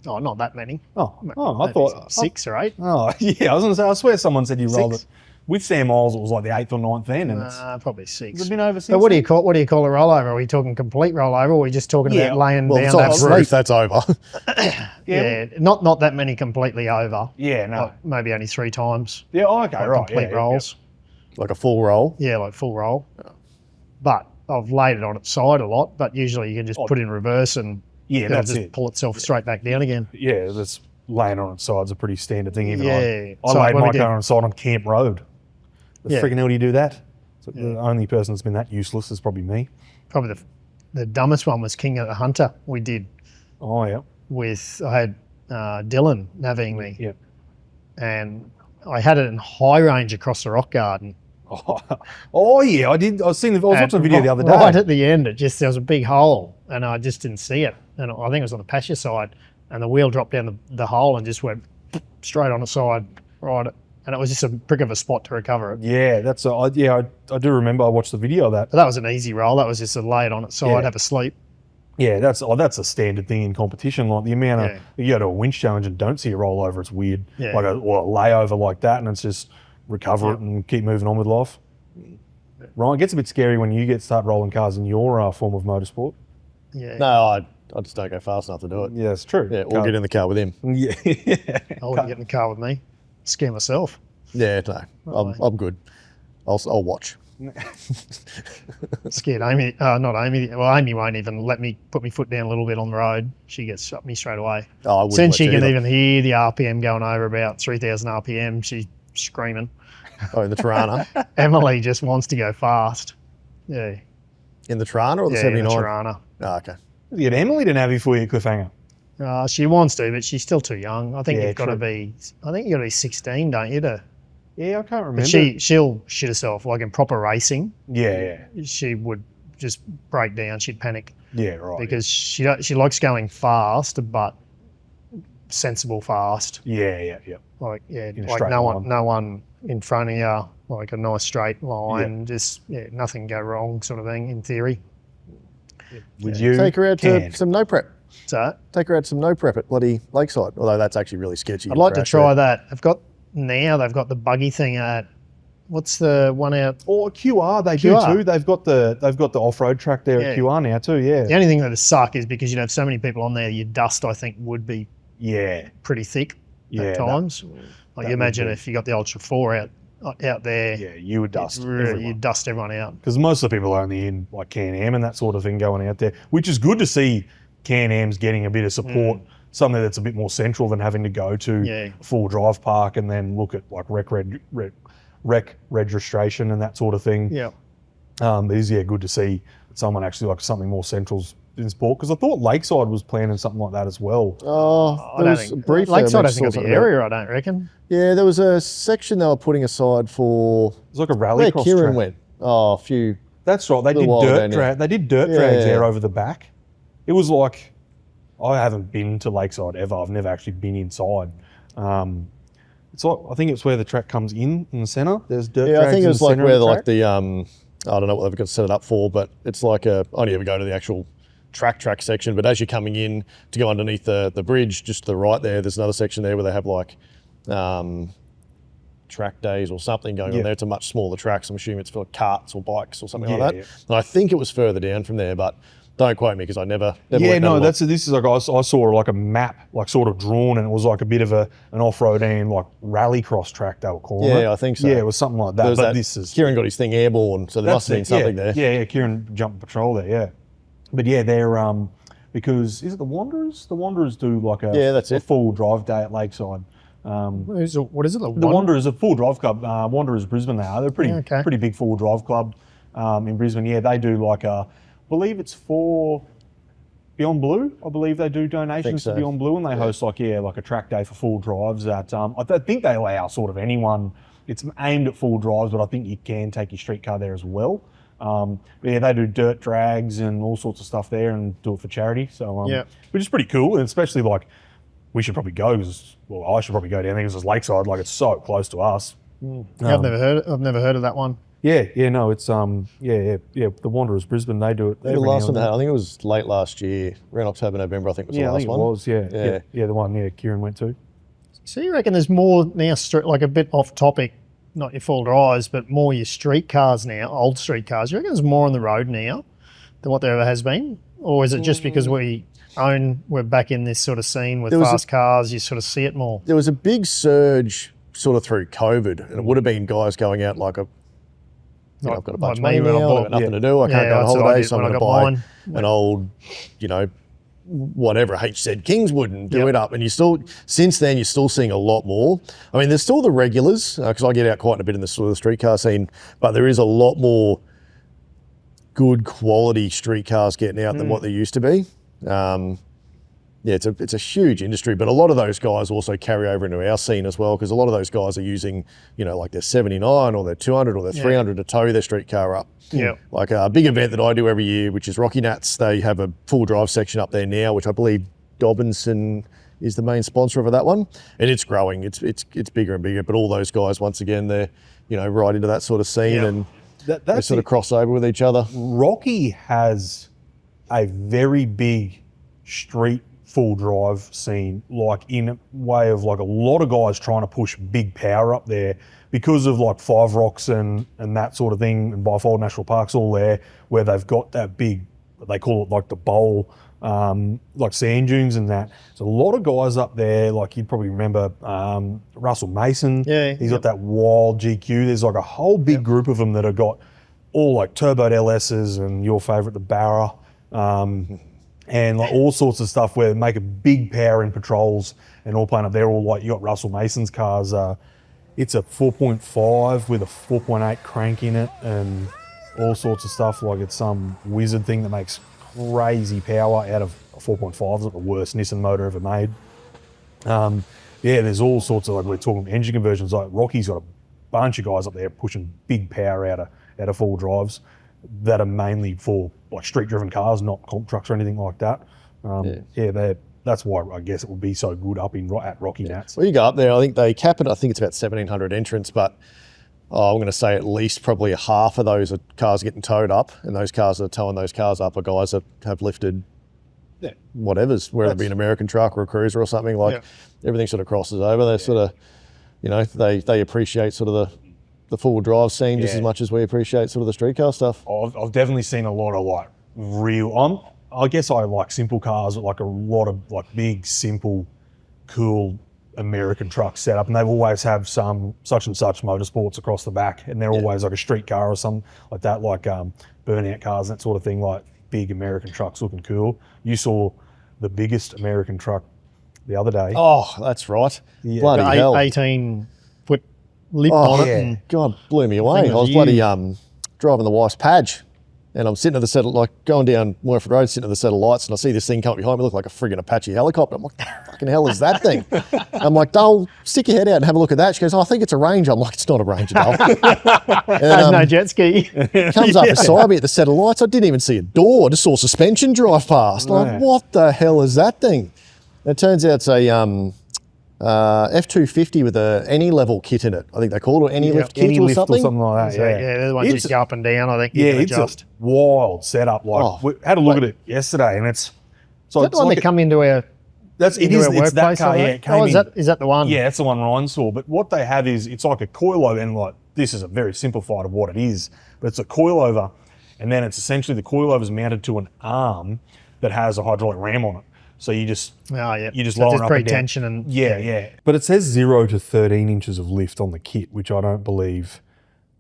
Oh, not that many. I thought 6 or 8. Oh, yeah, I was going to say, I swear someone said you rolled it. With Sam Miles, it was like the 8th or 9th then. And probably 6. It's been over 6. But what do you call a rollover? Are we talking complete rollover, or are we just talking about laying down that roof? That's over. Yeah, not that many completely over. Yeah, no. Maybe only 3 times. Yeah, okay, right. Complete rolls. Like a full roll? Yeah, like full roll. But I've laid it on its side a lot, but usually you can just put it in reverse and it'll just pull itself straight back down again. Yeah, that's laying on its side is a pretty standard thing. Even I laid my car on its side on Camp Road. The freaking hell do you do that? So the only person that's been that useless is probably me. Probably the dumbest one was King of the Hunter we did. Oh, yeah. I had Dylan navvying me. Yeah. And I had it in high range across the rock garden. Oh yeah, I did. I was watching a video the other day. Right at the end, there was a big hole, and I just didn't see it. And I think it was on the pasture side, and the wheel dropped down the hole and just went straight on the side, right. And it was just a prick of a spot to recover it. Yeah, I do remember. I watched the video of that. But that was an easy roll. That was just a lay it on its side, have a sleep. Yeah, that's a standard thing in competition. Like the amount of you go to a winch challenge and don't see a rollover, it's weird. Yeah. Like a layover like that, and it's just recover it and keep moving on with life. Ryan, it gets a bit scary when you start rolling cars in your form of motorsport. Yeah. No, I just don't go fast enough to do it. Yeah, it's true. Yeah, or get in the car with him. Yeah. I wouldn't get in the car with me. Scare myself. Yeah, no, I'm good. I'll watch. Scared Amy, not Amy. Well, Amy won't even let me put my foot down a little bit on the road. She gets up me straight away. Oh, I wouldn't. Since she can even hear the RPM going over about 3,000 RPM, she's screaming. Oh, in the Tirana? Emily just wants to go fast. Yeah. In the Tirana or the 79? In the Tirana. Oh, okay. You get Emily to navvy for you, Cliffhanger. She wants to, but she's still too young. I think you've got to be 16, don't you? Yeah, I can't remember. But she'll shit herself, like in proper racing. Yeah. She would just break down. She'd panic. Yeah, right. Because she likes going fast, but sensible fast. Yeah. Like no one in front of you, like a nice straight line. Just nothing go wrong, sort of thing. In theory. Would you take her out to some no prep? So take her out to some no prep at bloody Lakeside. Although that's actually really sketchy. I'd like to try that. They've got the buggy thing at what's the one out? Or QR, they do too. They've got the off-road track there at QR now too. Yeah. The only thing that would suck is because you'd have so many people on there. Your dust, I think, would be pretty thick at times. Like you imagine if you got the Ultra 4 out out there. Yeah, you would dust You dust everyone out. Because most of the people are only in like Can-Am and that sort of thing going out there, which is good to see Can-Am's getting a bit of support, something that's a bit more central than having to go to a full drive park and then look at like rec registration and that sort of thing. Yeah. But it is good to see someone actually like something more central's in sport, because I thought Lakeside was planning something like that as well. Oh, I don't think Lakeside hasn't got the area, I don't reckon. Yeah, there was a section they were putting aside for. It's like a rally cross Kieran track. went. Oh, a few. That's right. They did dirt drag. They did dirt drags there over the back. It was like, I haven't been to Lakeside ever. I've never actually been inside. It's like, I think it's where the track comes in the centre. There's dirt drags. I think it was like where like the I don't know what they've got set it up for, but it's like I only ever go to the actual track section, but as you're coming in to go underneath the bridge, just to the right there's another section there where they have like track days or something going on there. It's a much smaller track, so I'm assuming it's for carts or bikes or something like that. And I think it was further down from there, but don't quote me because I never went down this is like, I saw like a map like sort of drawn, and it was like a bit of an off-road and like rally cross track they were calling it. Yeah, I think so. Yeah, it was something like that. But this is Kieran got his thing airborne, so there must have been something there. Yeah, Kieran jumped patrol there, yeah. But yeah, they're because is it the Wanderers? The Wanderers do like a full drive day at Lakeside. What is it? The Wanderers, a full drive club. Wanderers Brisbane, they are. They're pretty big full drive club in Brisbane. Yeah, they do like I believe it's for Beyond Blue. I believe they do donations to Beyond Blue, and they host like a track day for full drives. At I think they allow sort of anyone. It's aimed at full drives, but I think you can take your street car there as well. They do dirt drags and all sorts of stuff there, and do it for charity. So which is pretty cool, and especially like we should probably go because I should probably go down there because it's Lakeside, like it's so close to us. I've never heard of that one. No, it's the Wanderers Brisbane, they do it. The last one, I think it was late last year, around October, November. I think was the last one. I think it was. The one Kieran went to. So you reckon there's more now, like a bit off topic, not your full drives, but more your street cars now, old street cars. You reckon there's more on the road now than what there ever has been? Or is it just because we're back in this sort of scene with fast cars, you sort of see it more? There was a big surge sort of through COVID, and it would have been guys going out like I've got a bunch of money now, I've got nothing to do, I can't go on holiday, so I'm going to buy an old, whatever, HZ Kingswood and do it up. And since then, you're still seeing a lot more. I mean, there's still the regulars, because I get out quite a bit in the sort of street car scene, but there is a lot more good quality street cars getting out than what there used to be. It's a huge industry, but a lot of those guys also carry over into our scene as well, because a lot of those guys are using, like their 79 or their 200 or their 300 to tow their street car up. Yeah. Like a big event that I do every year, which is Rocky Nats, they have a full drive section up there now, which I believe Dobinson is the main sponsor of that one, and it's growing. It's bigger and bigger, but all those guys, once again, they're right into that sort of scene, and they sort of cross over with each other. Rocky has a very big street full drive scene, like in a way of like a lot of guys trying to push big power up there because of like Five Rocks and that sort of thing, and Byfold National Park's all there, where they've got that big, they call it like the bowl, like sand dunes and that. So a lot of guys up there, like you'd probably remember Russell Mason. He's got that wild GQ. There's like a whole big group of them that have got all like turboed LSs and your favourite, the Barra. And like all sorts of stuff where they make a big power in patrols and all playing up there. All like you got Russell Mason's cars. It's a 4.5 with a 4.8 crank in it and all sorts of stuff. Like it's some wizard thing that makes crazy power out of a 4.5. It's like the worst Nissan motor ever made. There's all sorts of, like we're talking engine conversions. Like Rocky's got a bunch of guys up there pushing big power out of full drives that are mainly for like street-driven cars, not comp trucks or anything like that. That's why I guess it would be so good up at Rocky Nats. Well, you go up there, I think they cap it, I think it's about 1,700 entrants, but I'm going to say at least probably half of those are cars getting towed up, and those cars that are towing those cars up are guys that have lifted whatever's, whether it be an American truck or a cruiser or something, everything sort of crosses over. They sort of, they appreciate sort of the full drive scene just as much as we appreciate sort of the street car stuff. I've definitely seen a lot of like I guess I like simple cars, but like a lot of like big, simple, cool American truck setup, and they've always have some such and such motorsports across the back, and they're always like a street car or something like that, like burnout cars and that sort of thing, like big American trucks looking cool. You saw the biggest American truck the other day. Oh, that's right. Yeah. Bloody hell. 18-foot lip on it. And God, blew me away. thing I was was bloody driving the wife's Padge, and I'm sitting at the set of, like, going down Morford Road, sitting at the set of lights, and I see this thing come up behind me, look like a friggin' Apache helicopter. I'm like, what the fucking hell is that thing? I'm like, Dole, stick your head out and have a look at that. She goes, oh, I think it's a Ranger. I'm like, it's not a Ranger, Dole. Had no jet ski. Comes up beside me at the set of lights. I didn't even see a door. I just saw suspension drive past. Like, what the hell is that thing? It turns out it's a F250 with a any level kit in it. I think they call it any lift kit Any or lift something. or something like that. So, yeah, they're the ones that go up and down, I think. You can It's adjust. a wild setup. Like we had a look at it yesterday, and it's so Is that it's the one like that come into our that's it into is our it's that workplace? car. like Yeah, that? it came in. Is that the one? Yeah, that's the one Ryan saw. But what they have is it's like a coilover, and like this is a very simplified of what it is. But it's a coilover, and then it's essentially the coilover is mounted to an arm that has a hydraulic ram on it. So you just you just lower it up and down. pre-tension and Yeah. But it says 0 to 13 inches of lift on the kit, which I don't believe.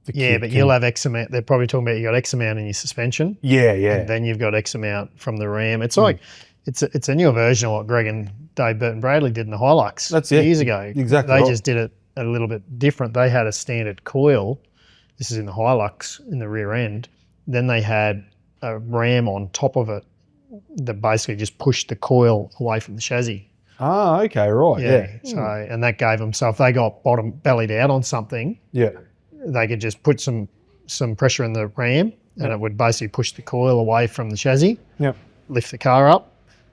but you'll have X amount. They're probably talking about you got X amount in your suspension. Yeah. And then you've got X amount from the ram. It's like it's a newer version of what Greg and Dave Burton Bradley did in the Hilux. That's it. Years ago. Exactly They right. just did it a little bit different. They had a standard coil. This is in the Hilux in the rear end. Then they had a ram on top of it that basically just pushed the coil away from the chassis. Ah, okay, right. Yeah. So and that gave them, so if they got bottom bellied out on something, Yeah. they could just put some pressure in the ram and it would basically push the coil away from the chassis, Yep. lift the car up,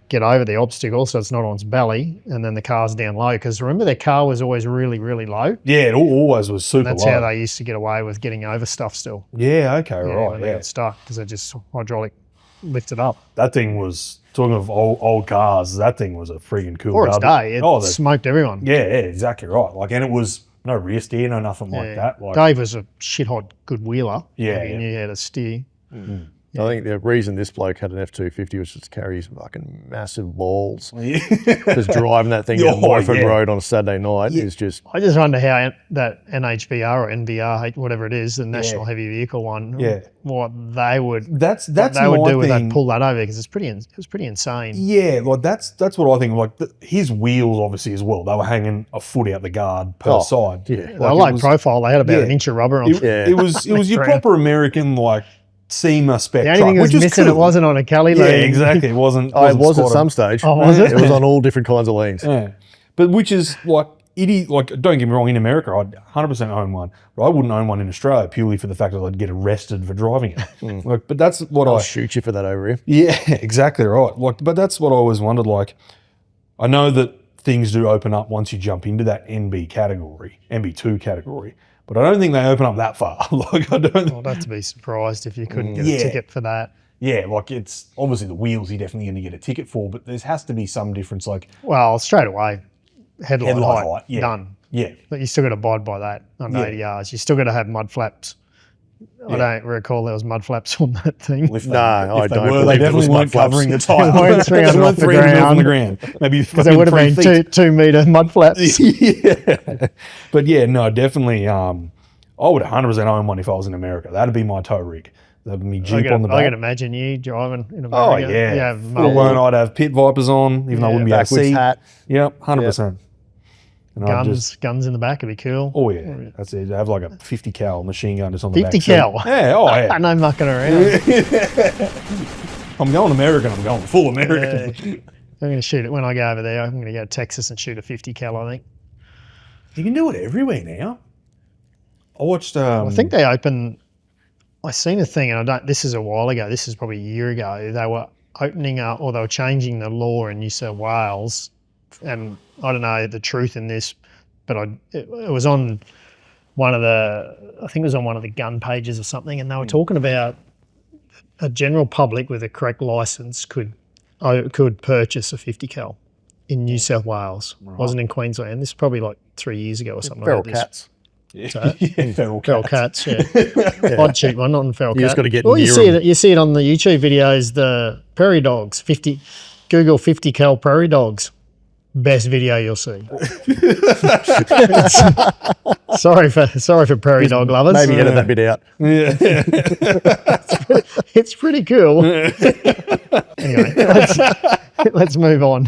get over the obstacle so it's not on its belly, and then the car's down low. Because remember, their car was always really, really low. Yeah, it always was super That's low. how they used to get away with getting over stuff still. Yeah, okay, When right. they Yeah. got stuck because they just hydraulic lifted up. That thing was, talking of old cars, that thing was a freaking cool For its car. day, it smoked everyone. Yeah, exactly right. Like, and it was no rear steer, no nothing like that. Like, Dave was a shit hot good wheeler. Yeah, He knew how to steer. I think the reason this bloke had an F250 was just to carry his fucking massive balls. yeah. Just driving that thing down Oh, Morford yeah. Road on a Saturday night is just... I just wonder how that NHVR or NVR, whatever it is, the National Heavy Vehicle one, what they would That's what they my would do thing. if they pull that over, because it was pretty insane. Yeah, like that's what I think. Like his wheels, obviously as well. They were hanging a foot out the guard per side. Yeah, They were low profile. They had about an inch of rubber on. It was your ground. proper American like SEMA spec The only truck, thing that was which is missing, cool. it wasn't on a Kelly Yeah, lean. exactly. It wasn't. Oh, it was at squatted. some stage. Oh, was it? It was on all different kinds of lanes. Yeah, but which is like like don't get me wrong. In America, I'd 100% own one, but I wouldn't own one in Australia purely for the fact that I'd get arrested for driving it. Like, but that's what I'll I shoot you for that over here. Yeah, exactly right. Like, but that's what I always wondered. Like, I know that things do open up once you jump into that NB category, NB2 category, but I don't think they open up that far. Like, I don't. I'd have to be surprised if you couldn't get a ticket for that. Yeah, like it's obviously the wheels you're definitely going to get a ticket for, but there has to be some difference. Like Well, straight away, headlight height, yeah. done. Yeah, But you still got to abide by that under 80 Rs. You still got to have mud flaps. I don't recall there was mud flaps on that thing. Well, if they, No, I if they don't were, believe they there definitely was mud weren't flaps. covering the They tyre. weren't 300 off the 300 off the ground. ground. Maybe Because there would have been 3 feet. 2 metre mud flaps. Yeah, but yeah, no, definitely. I would 100% own one if I was in America. That'd be my tow rig. That'd be me Jeep on the back. I can imagine you driving in Oh America. yeah, Yeah, full blown. I'd have pit vipers on, even though I wouldn't be able to Backwards see. hat. Yep, 100%. And I'd guns in the back would be cool. oh yeah, that's it. I have like a 50 cal machine gun just on the 50 back seat. cal? Yeah, oh I yeah. know mucking around. I'm going American. I'm going full American. I'm going to shoot it when I go over there. I'm going to go to Texas and shoot a 50 cal, I think. You can do it everywhere now. I watched. I think they open. I seen a thing, and I don't. This is a while ago. This is probably a year ago. They were opening up, or they were changing the law in New South Wales, and I don't know the truth in this, but it was on one of the. I think it was on one of the gun pages or something, and they were talking about a general public with a correct license could purchase a 50 cal in New South Wales. Wasn't in Queensland. This is probably like 3 years ago or something. Feral like this. cats. Yeah, feral Feral cats. cats, yeah. Odd cheap one, not in feral You cat. just gotta get Well, you near see 'em. it. You see it on the YouTube videos. The prairie dogs. Google 50 cal prairie dogs. best video you'll see. sorry for prairie dog lovers. Maybe edit that bit out. Yeah. It's pretty cool. Anyway, let's move on.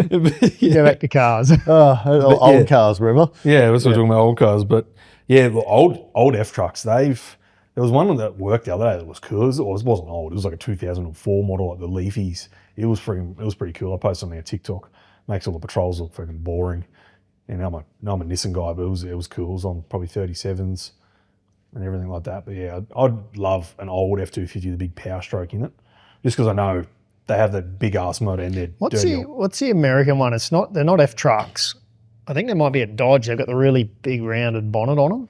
Go back to cars. Old cars, remember? Yeah, we're talking about old cars, but yeah, well, old F trucks. There was one that worked the other day that was cool. It wasn't old. It was like a 2004 model, like the Leafies. It was pretty cool. I posted something on TikTok. Makes all the patrols look freaking boring. And I'm a Nissan guy, but it was cool. It was on probably 37s and everything like that. But yeah, I'd love an old F250 with a big power stroke in it, just because I know they have that big ass motor and they're What's the American one? They're not F trucks. I think there might be a Dodge. They've got the really big rounded bonnet on them.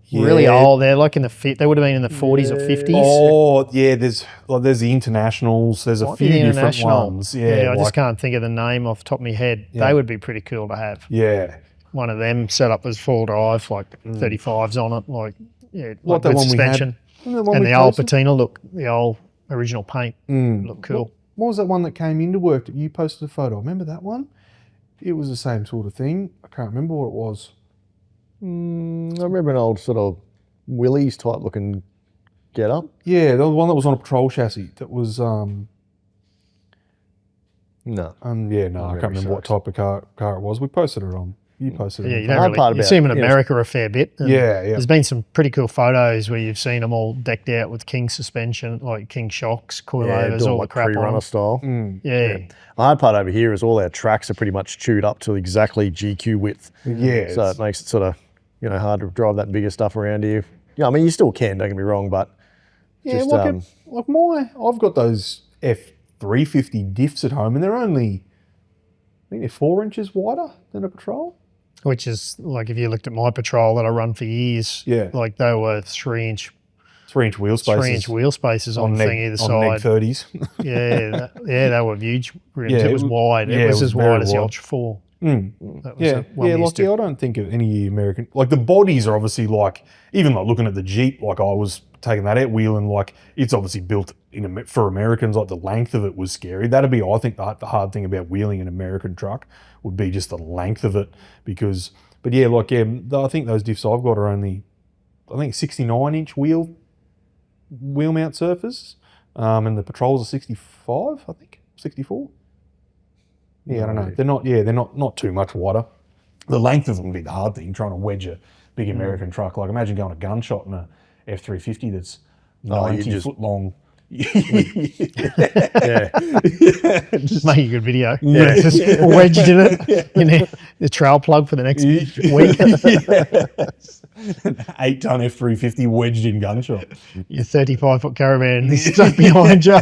Yeah. Really old. They're like they would have been in the 40s or 50s. Oh yeah, there's the Internationals. There's a few different ones. Yeah, I just can't think of the name off the top of my head. Yeah. They would be pretty cool to have. Yeah, one of them set up as full drive, like 35s on it, like like the one suspension. And the old patina look, the old original paint look cool. What was that one that came into work that you posted a photo? Remember that one? It was the same sort of thing. I can't remember what it was. I remember an old sort of Willys type looking get up. Yeah, the one that was on a patrol chassis. That was no. I can't remember what type of car it was. We posted it on. You posted it. Yeah, you see them in America a fair bit. Yeah. There's been some pretty cool photos where you've seen them all decked out with King suspension, like King shocks, coilovers, all the crap pre-runner on style. Yeah. The hard part over here is all our tracks are pretty much chewed up to exactly GQ width. Yeah. So it makes it sort of, hard to drive that bigger stuff around here. Yeah, I mean, you still can, don't get me wrong, but I've got those F350 diffs at home and they're only, I think they're 4 inches wider than a patrol. Which is, like, if you looked at my patrol that I run for years, like they were 3-inch wheel spaces. 3-inch wheel spaces on the thing either side. On neg 30s. they were huge rims. It was wide. It was as wide as the Ultra 4. I don't think of any American, like the bodies are obviously like, even like looking at the Jeep, like I was taking that out wheeling, like it's obviously built for Americans, like the length of it was scary. That'd be, I think, the hard thing about wheeling an American truck would be just the length of it I think those diffs I've got are only, 69-inch wheel mount surface, and the patrols are 65, I think, 64. Yeah, I don't know. They're not too much wider. The length of them would be the hard thing, trying to wedge a big American truck. Like imagine going a gunshot in a F350 that's 90 foot long. Just make a good video. Yeah. Just wedged in it in the trail plug for the next week. An 8-ton F350 wedged in gunshot. Your 35-foot caravan stuck behind you.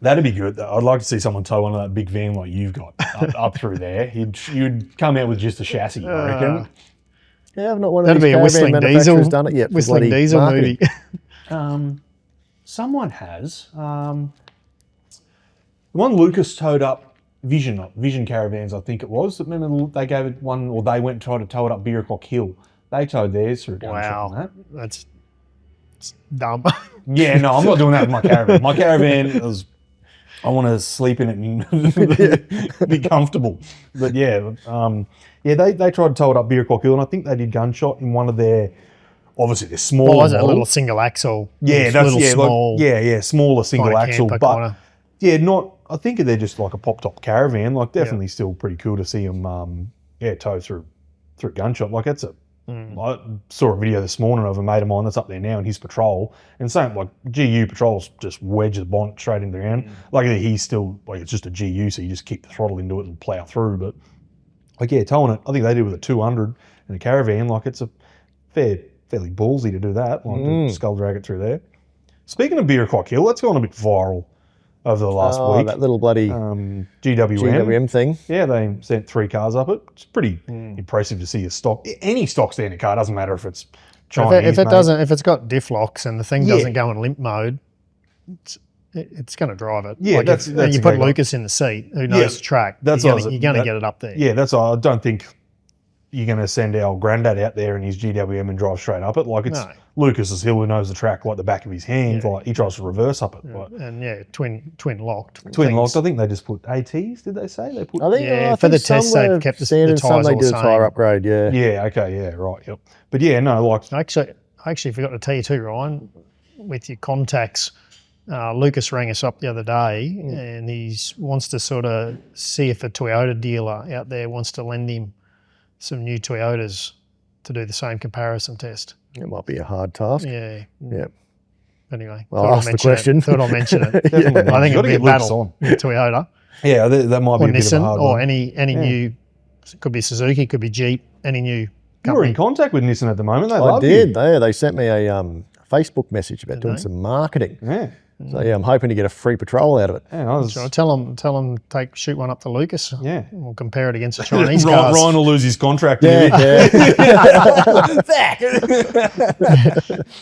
That'd be good. I'd like to see someone tow one of that big van like you've got up through there. You'd come out with just a chassis, I reckon. Yeah, I've not one of That'd these be a whistling diesel done it yet. Whistling diesel movie. Someone has. The one Lucas towed up Vision caravans, I think it was. Remember they gave it one, or they went and tried to tow it up Beercock Hill. They towed theirs through a gunshot on that. That's dumb. Yeah, no, I'm not doing that with my caravan. My caravan was, I want to sleep in it and be comfortable. But they tried to tow it up Beercock Hill, and I think they did gunshot in one of their, obviously they're smaller. Was it a little single axle? Yeah, small. Smaller single axle, but kinda. I think they're just like a pop top caravan. Like definitely still pretty cool to see them, tow through gunshot. Like that's I saw a video this morning of a mate of mine that's up there now in his patrol, and same like GU patrols just wedge the bonnet straight into the ground. Like he's still like it's just a GU, so you just kick the throttle into it and plow through. But towing it, I think they did with a 200 in a caravan. Like it's a fairly ballsy to do that. Like to skull drag it through there. Speaking of Beercock Hill, that's gone a bit viral over the last week. That little bloody GWM thing. Yeah, they sent 3 cars up it. It's pretty impressive to see a stock. Any stock standard car, doesn't matter if it's Chinese. If it's got diff locks and the thing doesn't go in limp mode, it's going to drive it. Yeah, like you put Lucas in the seat, who knows the track. You're going to get it up there. Yeah, that's all. I don't think you're going to send our granddad out there in his GWM and drive straight up it. Like it's Lucas's hill who knows the track like the back of his hand. Like he tries to reverse up it. Yeah. And twin locked. Twin locked. I think they just put ATs. Did they say they put? I think for the test they've kept the tyres all they the do a same. tyre upgrade. Yeah. Yeah. Okay. Yeah. Right. Yep. But yeah, no. Like I actually forgot to tell you too, Ryan. With your contacts, Lucas rang us up the other day, and he wants to sort of see if a Toyota dealer out there wants to lend him some new Toyotas to do the same comparison test. It might be a hard task. Yeah. Yeah. Anyway, well, I'll ask the question. Thought I'll mention it. I think it'll be a battle with Toyota. Yeah, that might be a bit Nissan, of a hard or one. any new, could be Suzuki, could be Jeep, any new company. You're in contact with Nissan at the moment. They I love did. you. They sent me a Facebook message about doing some marketing. Yeah. So yeah, I'm hoping to get a free patrol out of it. Yeah, I was, So tell them shoot one up to Lucas. Yeah. And we'll compare it against the Chinese cars. Ryan will lose his contract. Yeah.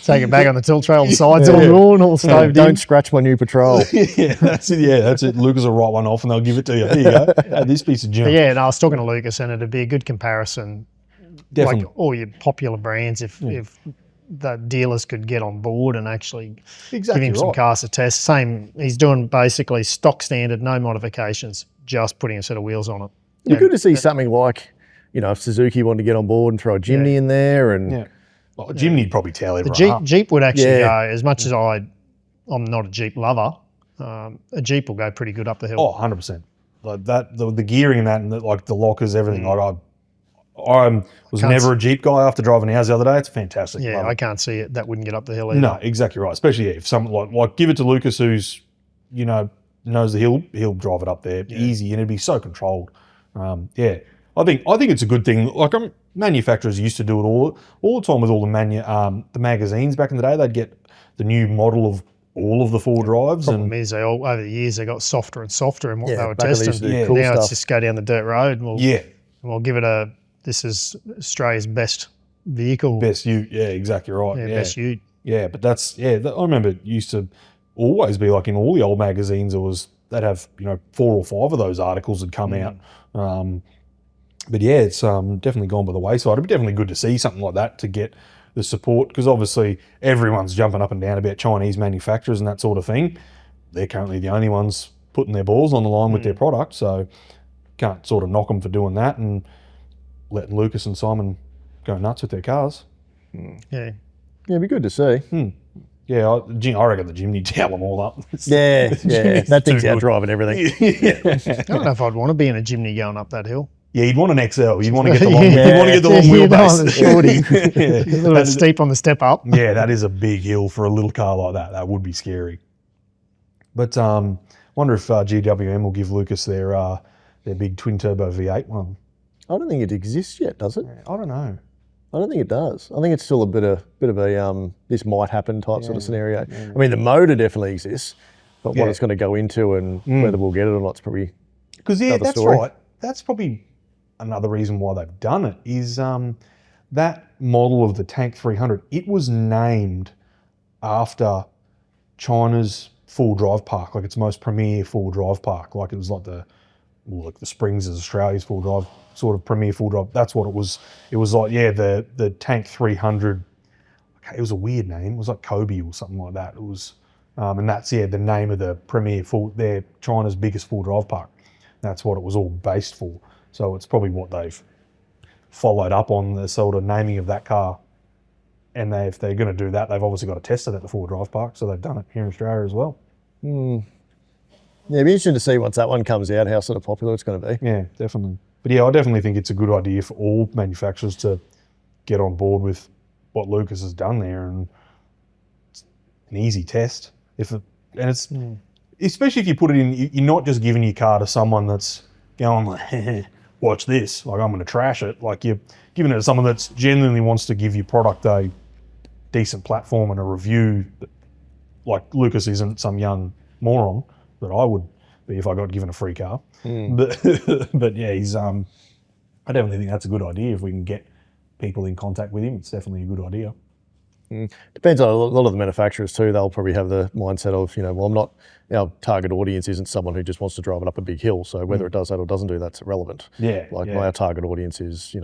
Take it back on the tilt trail, the sides all drawn, all stoved Don't in. scratch my new patrol. Yeah, that's it. Yeah, that's it. Lucas will write one off and they'll give it to you. Here you go. Have this piece of junk. But yeah, no, I was talking to Lucas, and it'd be a good comparison. Definitely. Like all your popular brands, if the dealers could get on board and actually give him some cars to test. Same, he's doing basically stock standard, no modifications, just putting a set of wheels on it. It'd be good to see something like, if Suzuki wanted to get on board and throw a Jimny in there, and Well, Jimny'd probably tell The everyone up. Jeep would actually go, as much as I'm not a Jeep lover, a Jeep will go pretty good up the hill. Oh, 100%. Like that, the gearing and that, and like the lockers, everything. Like I was never a Jeep guy after driving ours the other day. It's fantastic. Yeah, Love I it. can't see it. That wouldn't get up the hill either. No, exactly right. Especially if someone like give it to Lucas, who's knows the hill, he'll drive it up there easy, and it'd be so controlled. I think it's a good thing. Like manufacturers used to do it all the time with all the magazines back in the day. They'd get the new model of all of the four drives, Problem and is, over the years they got softer and softer in what they were back when they testing. used to do cool Now stuff. it's just go down the dirt road, and we'll give it this is Australia's best vehicle. best ute. Yeah, exactly right. Yeah, best ute. Yeah, but that's I remember it used to always be like in all the old magazines. They'd have 4 or 5 of those articles had come out. But yeah, it's definitely gone by the wayside. It'd be definitely good to see something like that to get the support, because obviously everyone's jumping up and down about Chinese manufacturers and that sort of thing. They're currently the only ones putting their balls on the line with their product, so can't sort of knock them for doing that and letting Lucas and Simon go nuts with their cars. Yeah. it'd be good to see. Yeah, I reckon the Jimny towel them all up. Yeah, that thing's out driving everything. I don't know if I'd want to be in a Jimny going up that hill. Yeah, you'd want an XL. You'd want to get the long. You'd want to get the long wheelbase. A little bit steep on the step up. Yeah, that is a big hill for a little car like that. That would be scary. But wonder if GWM will give Lucas their big twin turbo V8 one. I don't think it exists yet, does it? I don't know. I don't think it does. I think it's still a bit of a this might happen type sort of scenario. I mean, the motor definitely exists, but what it's going to go into and whether we'll get it or not is probably another that's story. right. That's probably another reason why they've done it is that model of the Tank 300. It was named after China's full drive park, like its most premier full drive park. Like it was like the Springs is Australia's full drive sort of premier full drive. That's what it was. It was like the Tank 300. Okay, it was a weird name. It was like Kobe or something like that. It was, and that's the name of the premier they're China's biggest full drive park. That's what it was all based for. So it's probably what they've followed up on, the sort of naming of that car. And if they're going to do that, they've obviously got to test it at the full drive park. So they've done it here in Australia as well. Yeah, it'd be interesting to see once that one comes out how sort of popular it's going to be. Yeah, definitely. But yeah, I definitely think it's a good idea for all manufacturers to get on board with what Lucas has done there, and it's an easy test. Especially if you put it in, you're not just giving your car to someone that's going like, watch this, like I'm going to trash it. Like you're giving it to someone that's genuinely wants to give your product a decent platform and a review. Like Lucas isn't some young moron that I would be if I got given a free car. But yeah, he's I definitely think that's a good idea. If we can get people in contact with him, it's definitely a good idea. Depends on a lot of the manufacturers too. They'll probably have the mindset of, well, I'm not, our target audience isn't someone who just wants to drive it up a big hill. So whether it does that or doesn't do that's irrelevant. Yeah. Our target audience is,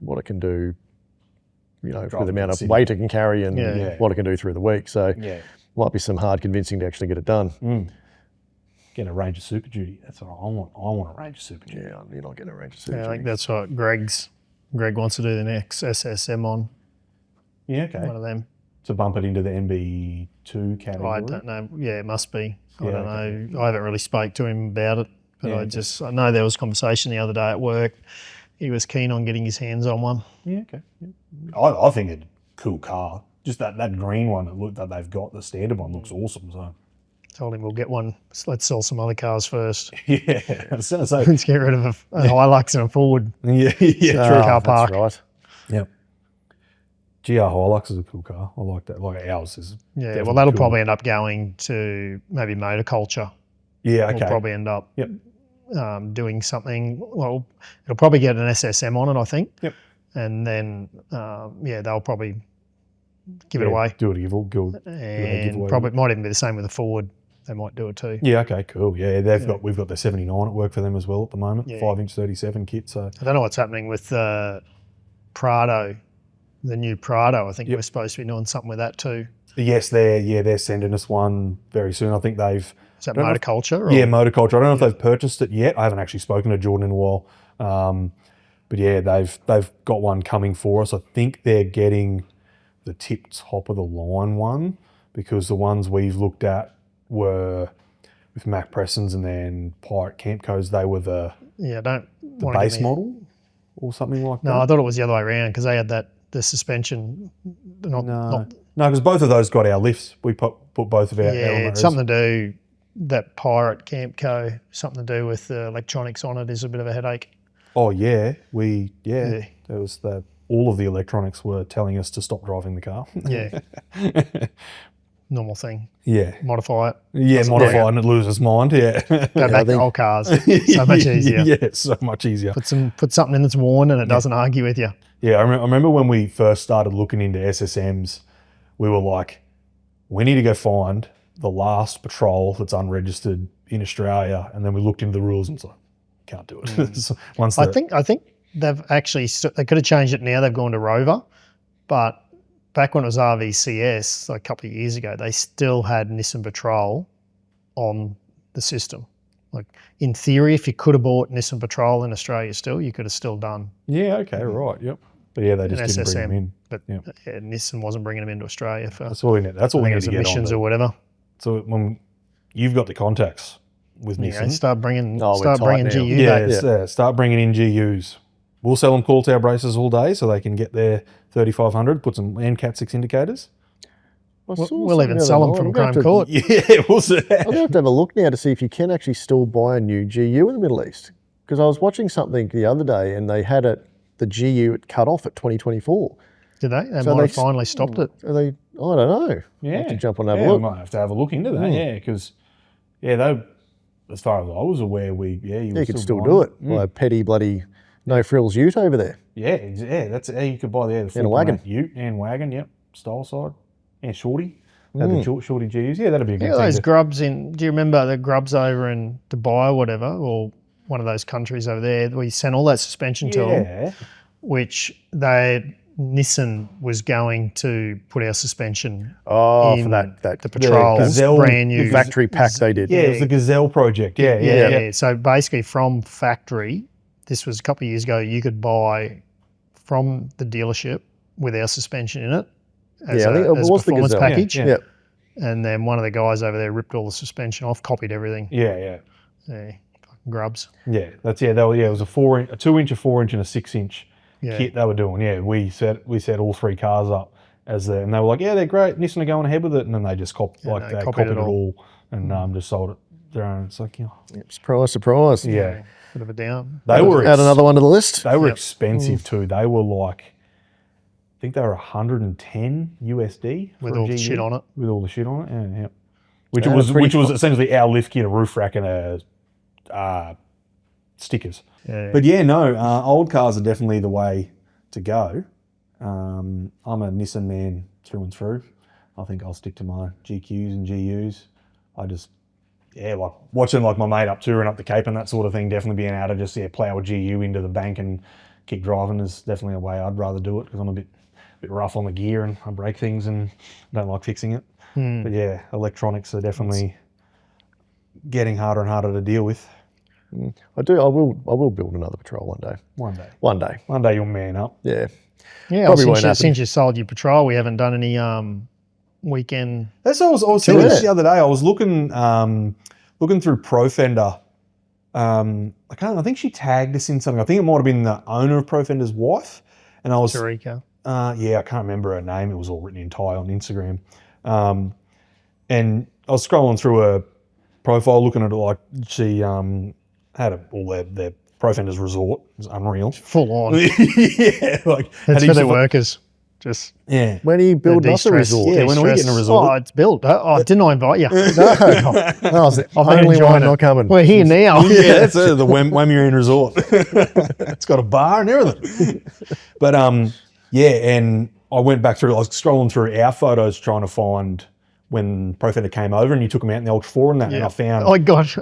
what it can do, you know, with Driving the in amount the of city. weight it can carry and Yeah. what it can do through the week. So Yeah. might be some hard convincing to actually get it done. Get a Ranger Super Duty. That's what I want. I want a Ranger Super Duty. Yeah, you're not getting a Ranger Super Yeah, I think Duty. that's what Greg wants to do the next SSM on, Yeah, okay. one of them. To bump it into the MB2 category. I don't know. Yeah, it must be. I Yeah, don't okay. know. I haven't really spoke to him about it, but Yeah, I know there was conversation the other day at work. He was keen on getting his hands on one. Yeah, okay. Yeah. I think it's a cool car. Just that green one that they've got, the standard one, looks awesome. So Told him we'll get one. So let's sell some other cars first. yeah, so Let's get rid of a Hilux and a Ford. yeah, car That's park. right. Yep. GR Hilux is a cool car. I like that. Like ours is. Yeah, definitely well, that'll cool. probably end up going to maybe motorculture. Yeah, We'll okay. probably end up Yep. doing something. Well, it'll probably get an SSM on it, I think. Yep. And then, they'll probably give it away. Do it giveaway. And probably might even be the same with the Ford. They might do it too. Yeah, okay, cool. Yeah, we've got their 79 at work for them as well at the moment. Yeah. 5-inch 37 kit. So I don't know what's happening with Prado, the new Prado. I think Yep. we're supposed to be doing something with that too. yes, they're sending us one very soon. I think they've Is that Don't know if- motorculture? Or? Yeah, motorculture. I don't know if they've purchased it yet. I haven't actually spoken to Jordan in a while. But yeah, they've got one coming for us. I think they're getting the tip top of the line one because the ones we've looked at were with Mac Pressons and then Pirate Campcos. They were the Yeah, don't wanna base give me- model or something like No, I that. thought it was the other way around because they had the suspension. No, because both of those got our lifts. We put both of our Yeah, motors. it's something to do, that Pirate Campco, something to do with the electronics on it is a bit of a headache. Oh yeah, Yeah. There was all of the electronics were telling us to stop driving the car. Yeah. Normal thing. Yeah. Modify it. Yeah, Doesn't modify work. and it loses mind. Yeah. Go back to think- old cars. So much easier. Yeah, so much easier. Put something in that's worn and it doesn't argue with you. Yeah, I remember when we first started looking into SSMs, we were like, we need to go find the last patrol that's unregistered in Australia. And then we looked into the rules and it's like, can't do it. So once I think they've actually they could have changed it now. They've gone to Rover, but back when it was RVCS, like a couple of years ago, they still had Nissan Patrol on the system. Like in theory, if you could have bought Nissan Patrol in Australia still, you could have still done yeah, okay, right, yep. But yeah, they an just didn't bring them SSM. in. But Yep. yeah, Nissan wasn't bringing them into Australia for That's all we need. That's all I we think it need was to get on. emissions to. or whatever. So when you've got the contacts with You know, Nissan, start bringing Oh, we're tight now. GU yeah, back. start bringing in GUs. We'll sell them call tower braces all day so they can get their 3500, put some and Cat 6 indicators. I saw We'll something even the sell other them night. from I'm gonna Chrome Court. Yeah, we'll see. I'm going to have to have a look now to see if you can actually still buy a new GU in the Middle East. Because I was watching something the other day and they had the GU had cut off at 2024. Did they? They So might have they- finally stopped it. Are they? I don't know. Yeah. I'll have to jump on and have Yeah, a we look. might have to have a look into that, yeah, because, they, as far as I was aware, You could still do it. By a petty bloody no frills ute over there. Yeah, that's how you could buy the And a wagon. 4.8 ute and wagon, yep, style side, and shorty. The shorty Gs, yeah, that'd be a good Yeah, thing. those to- grubs do you remember the grubs over in Dubai or whatever, or one of those countries over there, we sent all that suspension to them, yeah, which Nissan was going to put our suspension Oh, in for that the Patrol, Gazelle- brand new. the factory pack they did. yeah, it was the Gazelle project, yeah. So basically from factory, this was a couple of years ago, you could buy from the dealership with our suspension in it as I think it as a was the performance Gazelle. package. Yeah. Yep. And then one of the guys over there ripped all the suspension off, copied everything. Yeah. Yeah, fucking grubs. Yeah, it was a 2-inch, a 4-inch, and a 6-inch Yeah. kit they were doing. Yeah, we set all three cars up as and they were like, yeah, they're great. Nissan are going ahead with it, and then they just copied it all and just sold it their own. It's like, Surprise, surprise. yeah, Bit of a down. they were Add another one to the list. they were expensive too. They were like, I think they were 110 USD With for a all the GU. shit on it. With all the shit on it, yeah. Which Yeah, was pretty essentially our lift kit, a roof rack, and stickers. Yeah. But yeah, no, old cars are definitely the way to go. I'm a Nissan man through and through. I think I'll stick to my GQs and GUs. I just, like watching like my mate up touring up the Cape and that sort of thing, definitely being able to just plow a GU into the bank and kick driving is definitely a way I'd rather do it because I'm a bit rough on the gear and I break things and don't like fixing it. But yeah, electronics are definitely getting harder and harder to deal with. I will build another patrol one day. One day you'll man up. Yeah. Yeah, since you sold your patrol, we haven't done any weekend. That's what I was saying the other day. I was looking through ProFender. I think she tagged us in something. I think it might have been the owner of ProFender's wife. And I was Tarika. Yeah, I can't remember her name. It was all written in Thai on Instagram. And I was scrolling through her profile, looking at it like she had all their ProFender's resort. It was unreal. Full on. Yeah, like that's for their workers. Just when are you building us a resort? Yeah, when are we getting a resort? Oh, it's built. Didn't I invite you? No, I'm only one not coming. We're here now. Yeah, that's the Wamurin Resort. It's got a bar and everything. But yeah, and I went back through. I was scrolling through our photos trying to find when ProFender came over and you took them out in the Ultra 4 and that, and I found. I got.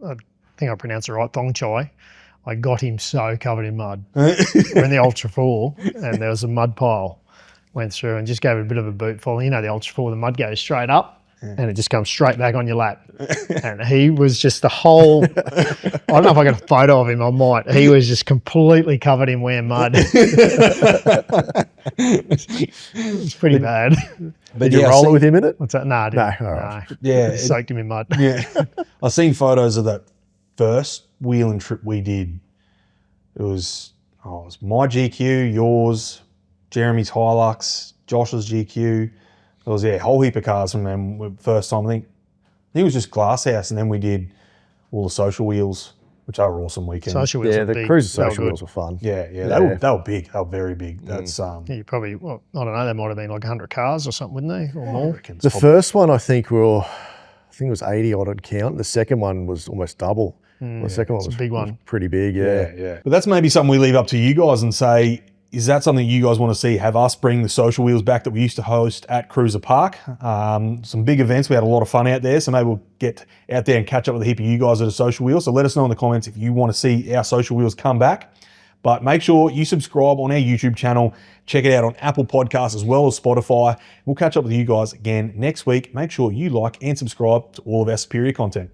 I think I pronounced it right. Thong Chai. I got him so covered in mud. We're in the Ultra 4 and there was a mud pile. Went through and just gave it a bit of a boot fall. You know, the Ultra 4, the mud goes straight up and it just comes straight back on your lap. And he was just the whole, I don't know if I got a photo of him, I might. He was just completely covered in wear mud. It's pretty bad. Did you roll it with him in it? What's that? Nah, I didn't. No, all right. Yeah. Soaked him in mud. Yeah. I've seen photos of that first wheeling trip we did. It was my GQ, yours, Jeremy's Hilux, Josh's GQ. There was a whole heap of cars from them first time. I think it was just Glasshouse, and then we did all the social wheels, which are awesome weekends. Social wheels, the cruiser social wheels were fun. Yeah. They were big. They were very big. That's you probably, I don't know, they might have been like 100 cars or something, wouldn't they, or more? The first one I think it was 80 odd count. The second one was almost double. The second one was a big one. Was pretty big, yeah. Yeah. But that's maybe something we leave up to you guys and say, is that something you guys want to see? Have us bring the social wheels back that we used to host at Cruiser Park? Some big events. We had a lot of fun out there. So maybe we'll get out there and catch up with a heap of you guys at a social wheel. So let us know in the comments if you want to see our social wheels come back. But make sure you subscribe on our YouTube channel. Check it out on Apple Podcasts as well as Spotify. We'll catch up with you guys again next week. Make sure you like and subscribe to all of our superior content.